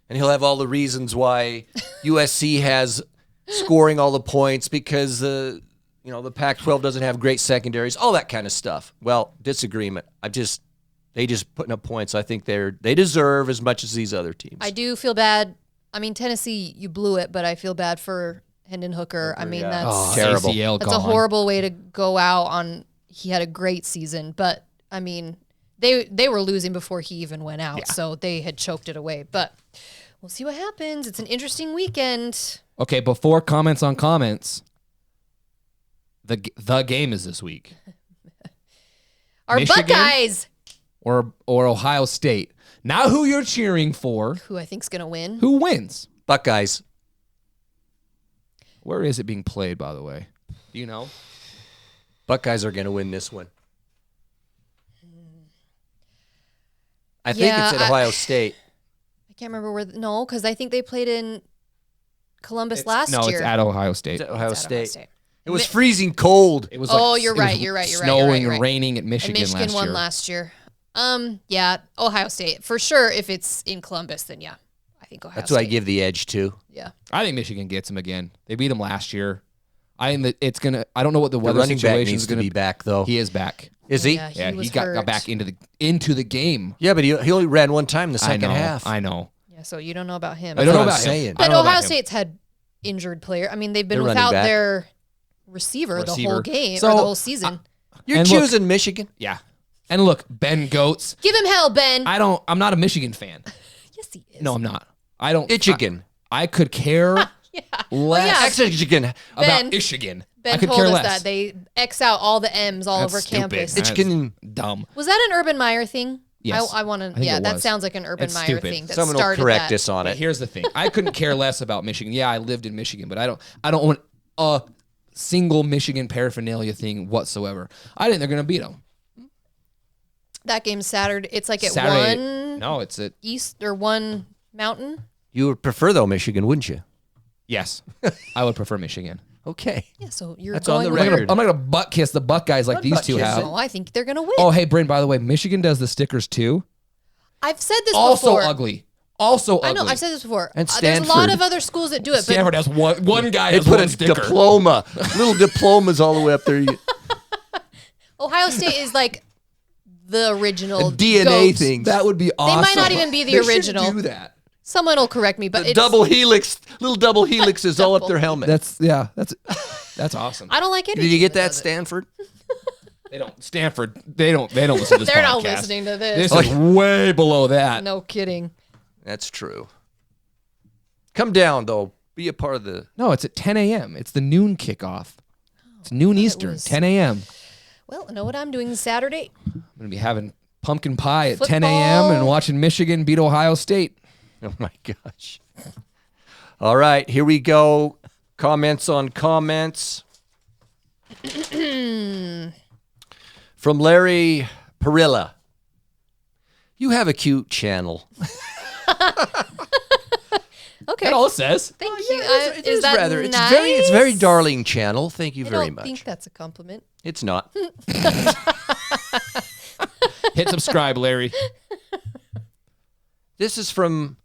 And he'll have all the reasons why USC has scoring all the points because the Pac-12 doesn't have great secondaries, all that kind of stuff. Well, disagreement. They just putting up points. I think they deserve as much as these other teams. I do feel bad. I mean, Tennessee, you blew it, but I feel bad for Hendon Hooker. I mean, that's terrible. ACL that's gone. a horrible way to go out on. He had a great season, but I mean, they were losing before he even went out, so they had choked it away. But we'll see what happens. It's an interesting weekend. Okay, before comments on comments, the game is this week. Our Michigan Buckeyes, or Ohio State. Not who you're cheering for. who I think's gonna win. Who wins? Buckeyes. Where is it being played, by the way? Do you know? Buckeyes are going to win this one. I think it's at Ohio State. I can't remember where. No, because I think they played in Columbus last year. No, it's at Ohio State. It's at Ohio It's at Ohio State. State. It was freezing cold. It was You're right. snowing and raining at And Michigan last Michigan won year. last year. Yeah, Ohio State for sure. If it's in Columbus, then yeah, I think Ohio That's State. what I give the edge to. Yeah, I think Michigan gets them again. They beat them last year. I think that it's gonna. I don't know what the The weather running back situation needs is to gonna be back, though. He is back. Is he? Yeah, Yeah, was he got hurt. back into the game. Yeah, but he only ran one time in the second half. I know. Yeah, so you don't know about him. I don't know what I'm about saying. him. I But don't know Ohio about him. State's had injured player. I mean, they've been Their running without back. their receiver the whole game So, or the whole season. You're And look- choosing Michigan. Yeah. And look, Ben Goats. Give him hell, Ben. I'm not a Michigan fan. Yes, he is. No, I'm not. I don't. Michigan. I could care less yeah. Michigan. about Ben- Michigan. Ben I could told care us less. that they X out all the M's all That's over stupid. campus. That's Michigan. dumb. Was that an Urban Meyer thing? Yes. I want to. think Yeah, it that was. sounds like an Urban That's Meyer stupid. thing. That Someone will started correct that. us on But it. here's the thing. I couldn't care less about Michigan. Yeah, I lived in Michigan, but I don't want a single Michigan paraphernalia thing whatsoever. I think they're going to beat them. That game's Saturday. It's like at Saturday. 1 No, it's at East or 1 Mountain. You would prefer, though, Michigan, wouldn't you? yes. I would prefer Michigan. Okay. Yeah, so you're That's on going the with record. I'm not going to butt kiss the Buckeyes like these two butt have. kissing. Oh, I think they're going to win. Oh, hey, Brynn, by the way, Michigan does the stickers too. I've said this Also before. ugly. Also ugly. I know, I've said this before. And There's a lot Stanford. of other schools that do it, but Stanford has one guy They has put one a sticker. diploma. Little diplomas all the way up there. Ohio State is like the original DNA goat. thing. That would be awesome. might not even be the They should original. do that. Someone will correct me, but The it's, double helix, little double helixes all up their helmet. That's awesome. I don't like it. Did you get that, Stanford? They don't Stanford. They don't listen to this. They're not podcast. listening to this. This is way below that. No kidding. That's true. Come down, though. Be a part of the... No, it's at 10 a.m. It's the noon kickoff. It's noon Eastern, was- 10 a.m. Well, I know what I'm doing Saturday. I'm going to be having pumpkin pie at 10 a.m. and watching Michigan beat Ohio State. Oh, my gosh. All right, here we go. Comments on comments. From Larry Perilla. You have a cute channel. Okay. That all it says. Thank you. It is that rather. nice? It's very darling channel. Thank you I very don't much. think that's a compliment. It's not. Hit subscribe, Larry. This is from,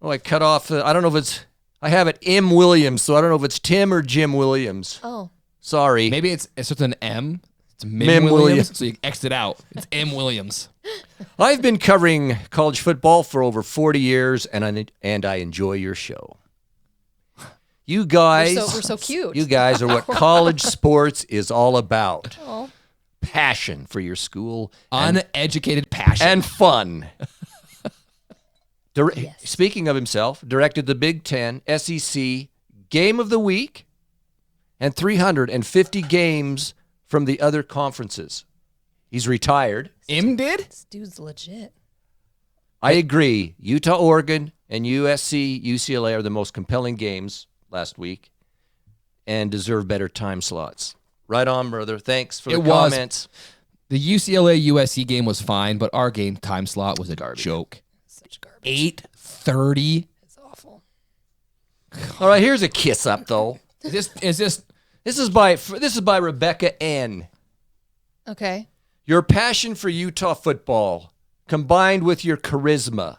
I cut off, I don't know if it's, I have it M. Williams, so I don't know if it's Tim or Jim Williams. Oh. Sorry. Maybe it's with an M. It's Mim Mim Williams. Williams. So you X it out. It's M. Williams. I've been covering college football for over 40 years, and I enjoy your show. You guys, We're so cute. You guys are what college sports is all about. Oh. passion for your school. Uneducated passion. And fun. Speaking of himself, directed the Big Ten SEC Game of the Week and 350 games from the other conferences. He's retired. Did? This dude's legit. I agree. Utah, Oregon, and USC, UCLA are the most compelling games last week and deserve better time slots. Right on, brother. Thanks for the comments. The UCLA USC game was fine, but our game time slot was a joke. Such garbage. 8:30. It's awful. All right, here's a kiss up though. Is this This is by Rebecca N. Okay. Your passion for Utah football, combined with your charisma,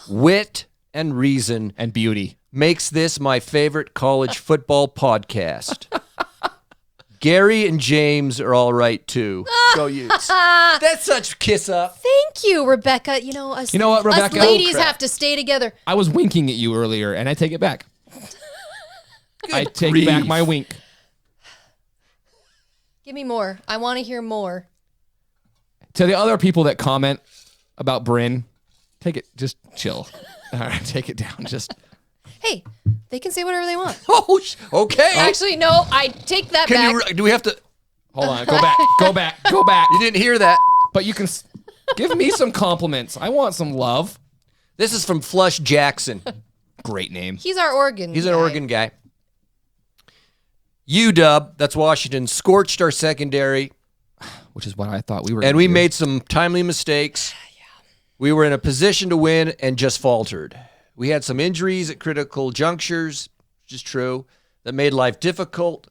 wit, and reason, and beauty, makes this my favorite college football podcast. Gary and James are all right too. Go Utes. That's such kiss up. Thank you, Rebecca. You know what, Rebecca? Us ladies have to stay together. I was winking at you earlier, and I take it back. I take back my wink. Give me more. I want to hear more. To the other people that comment about Brynn, take it. Just chill. All right, take it down. Just. Hey, they can say whatever they want. Oh, okay. Actually, no. I take that back. Do we have to? Hold on. Go back. Go back. Go back. You didn't hear that. But you can give me some compliments. I want some love. This is from Flush Jackson. Great name. He's our Oregon. He's an Oregon guy. UW, that's Washington, scorched our secondary. Which is what I thought we were. And we made some timely mistakes. We were in a position to win and just faltered. We had some injuries at critical junctures, which is true, that made life difficult.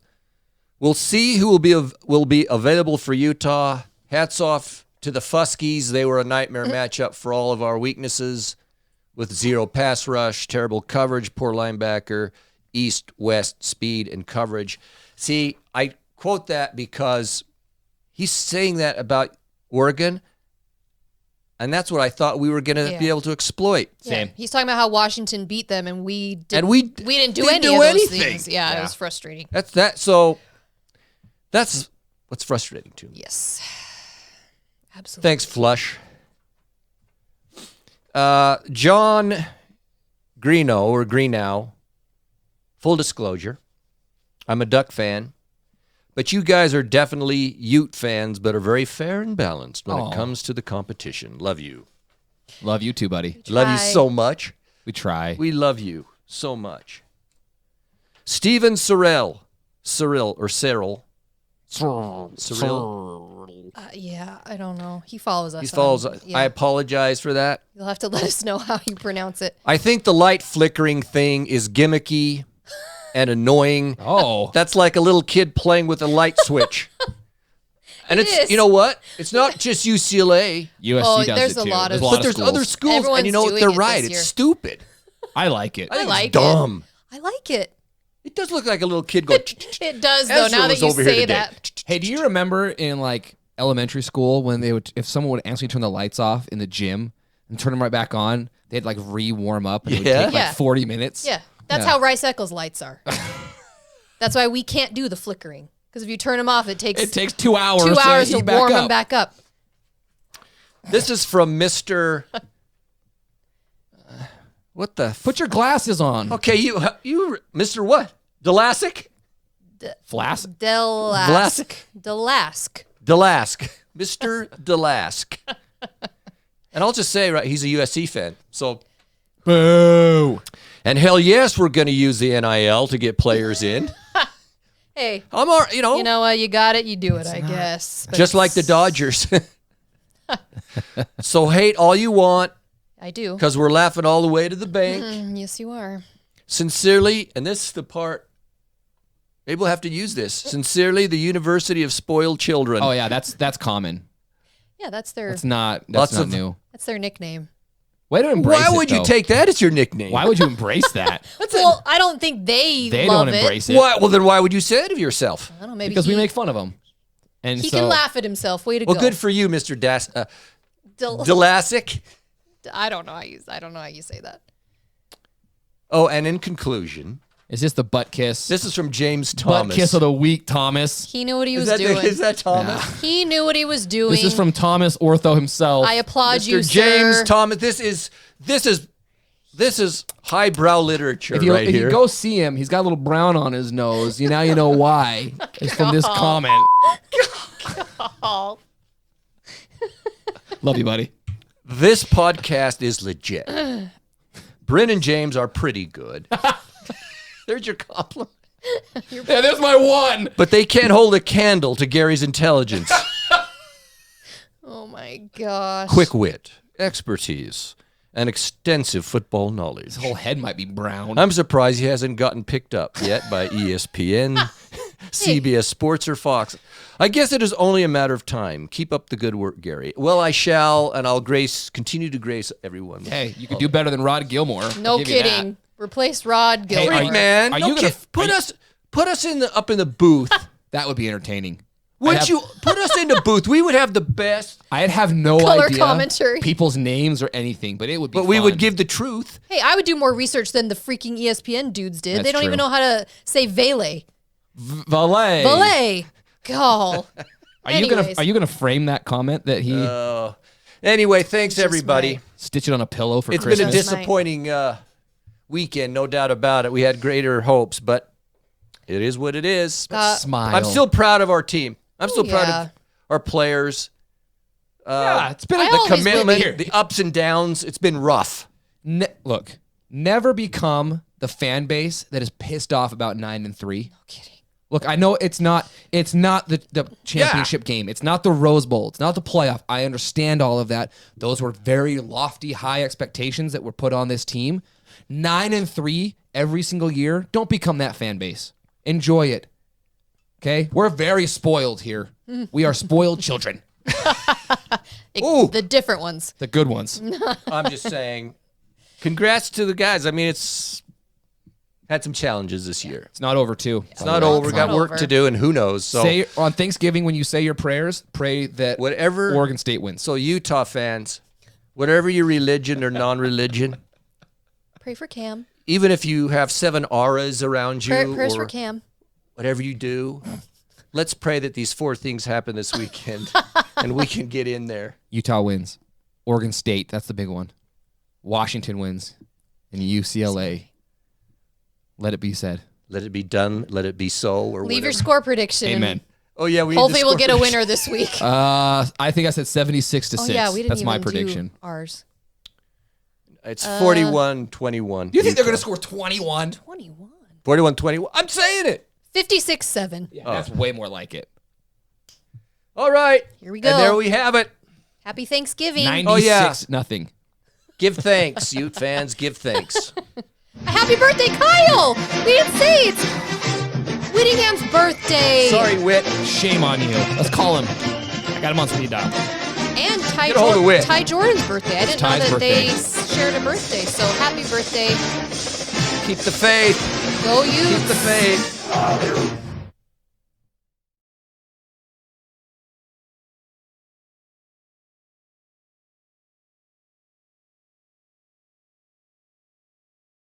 We'll see who will be available for Utah. Hats off to the Fuskies. They were a nightmare matchup for all of our weaknesses with zero pass rush, terrible coverage, poor linebacker, east-west speed and coverage. See, I quote that because he's saying that about Oregon, and that's what I thought we were going to be able to exploit. Yeah. He's talking about how Washington beat them, and we didn't do any of those anything. things. Yeah, it was frustrating. So that's what's frustrating to me. Yes. Absolutely. Thanks, Flush. John Greenow, full disclosure, I'm a Duck fan, but you guys are definitely Ute fans, but are very fair and balanced when it comes to the competition. Love you. Love you too, buddy. Love you so much. We try. We love you so much. Stephen Cyril. Yeah, I don't know. He follows us. I apologize for that. You'll have to let us know how you pronounce it. I think the light flickering thing is gimmicky and annoying. Oh. That's like a little kid playing with a light switch. And it's, you know what? It's not just UCLA. USC does there's it too. a lot of But there's other schools, Everyone's and you know what? doing They're it right. this It's year. stupid. I like it. I think like it's dumb. I like it. It does look like a little kid going. It does, though, now that you say that. Hey, do you remember in like elementary school when they would, if someone would actually turn the lights off in the gym and turn them right back on, they'd like re-warm up and it would take like 40 minutes? Yeah, that's how Rice Eccles lights are. That's why we can't do the flickering. Because if you turn them off, it takes 2 hours. 2 hours to back warm up. them back up. This is from Mr. What the? Put your glasses on. Okay, you, Mr. What? Delask? Flask? Delask. Delask. Mr. Delask. And I'll just say, right, he's a USC fan. So, boo. And hell yes, we're going to use the NIL to get players in. Hey. I'm all right, You know what? You got it. You do it, I guess. But just like the Dodgers. So hate all you want. I do. Because we're laughing all the way to the bank. Yes, you are. Sincerely, and this is the part, maybe we'll have to use this. Sincerely, the University of Spoiled Children. Oh yeah, that's common. Yeah, that's their. That's not new. That's their nickname. Way to embrace Why would you take that as your nickname? Why would you embrace that? Well, I don't think they love don't embrace it. Why? Well, then why would you say it of yourself? I don't know. Maybe because we make fun of them. And he can laugh at himself. Way to go. Well, good for you, Mr. Delasic. I don't know how you say that. Oh, and in conclusion, Is this the butt kiss? This is from James Thomas. Butt kiss of the week, Thomas. He knew what he was doing. Is that Thomas? He knew what he was doing. This is from Thomas Ortho himself. I applaud you, Mr. James sir. Thomas. This is highbrow literature if right if here. you go see him, he's got a little brown on his nose. Now you know why. It's from this comment. Oh. Love you, buddy. This podcast is legit. Brynn and James are pretty good. There's your compliment. Yeah, there's my one. But they can't hold a candle to Gary's intelligence. Oh my gosh. Quick wit, expertise, and extensive football knowledge. His whole head might be brown. I'm surprised he hasn't gotten picked up yet by ESPN, CBS Sports, or Fox. I guess it is only a matter of time. Keep up the good work, Gary. Well, I shall, and I'll continue to grace everyone. Hey, you could do better than Rod Gilmore. No kidding. Replace Rod Gilmore. Hey, Freak, man. are you gonna put us up in the booth? That would be entertaining. Wouldn't you put us in the booth? We would have the best. I'd have no Color idea commentary. people's names or anything, but it would be But we fun. would give the truth. Hey, I would do more research than the freaking ESPN dudes did. That's They don't true. even know how to say Valet. Valet. Valet. Gall. Are you gonna frame that comment that he Anyway, thanks everybody. right. stitch it on a pillow for It's Christmas? been a disappointing weekend, no doubt about it. We had greater hopes, but it is what it is. Smile. I'm still proud of our team. I'm still proud yeah. of our players. Yeah, it's been I a The always will commitment, be. the ups and downs. It's been rough. Look, never become the fan base that is pissed off about 9-3. No kidding. Look, I know it's not the championship game. It's not the Rose Bowl. It's not the playoff. I understand all of that. Those were very lofty, high expectations that were put on this team. 9-3 every single year. Don't become that fan base. Enjoy it. Okay? We're very spoiled here. We are spoiled children. Ooh. The different ones. The good ones. I'm just saying, congrats to the guys. I mean, it's had some challenges this year. It's not over, too. It's not over. It's Got not work over. to do, and who knows. So Say on Thanksgiving when you say your prayers, pray that whatever. Oregon State wins. So Utah fans, whatever your religion or non-religion, Pray for Cam. even if you have 7 auras around you, Prayers or for Cam. whatever you do, let's pray that these 4 things happen this weekend, and we can get in there. Utah wins. Oregon State, that's the big one. Washington wins. And UCLA. Let it be said. Let it be done. Let it be so. Or Leave your whatever. score prediction. Amen. Oh yeah, we. Hopefully we'll get a winner this week. I think I said 76-6. Oh yeah, we didn't That's even my do prediction. ours. It's 41-21. Do you think they're going to score 21? 21. 41-21? I'm saying it. 56-7. Yeah, that's way more like it. All right. Here we go. And there we have it. Happy Thanksgiving. 96-0. Give thanks, Ute fans. Give thanks. Happy birthday, Kyle! We didn't say it's Whittingham's birthday. Sorry, Whit. Shame on you. Let's call him. I got him on speed dial. And Get a hold of Whit. Ty Jordan's birthday. I didn't know Ty's that birthday. they shared a birthday. So happy birthday. Keep the faith. Go you. Keep the faith.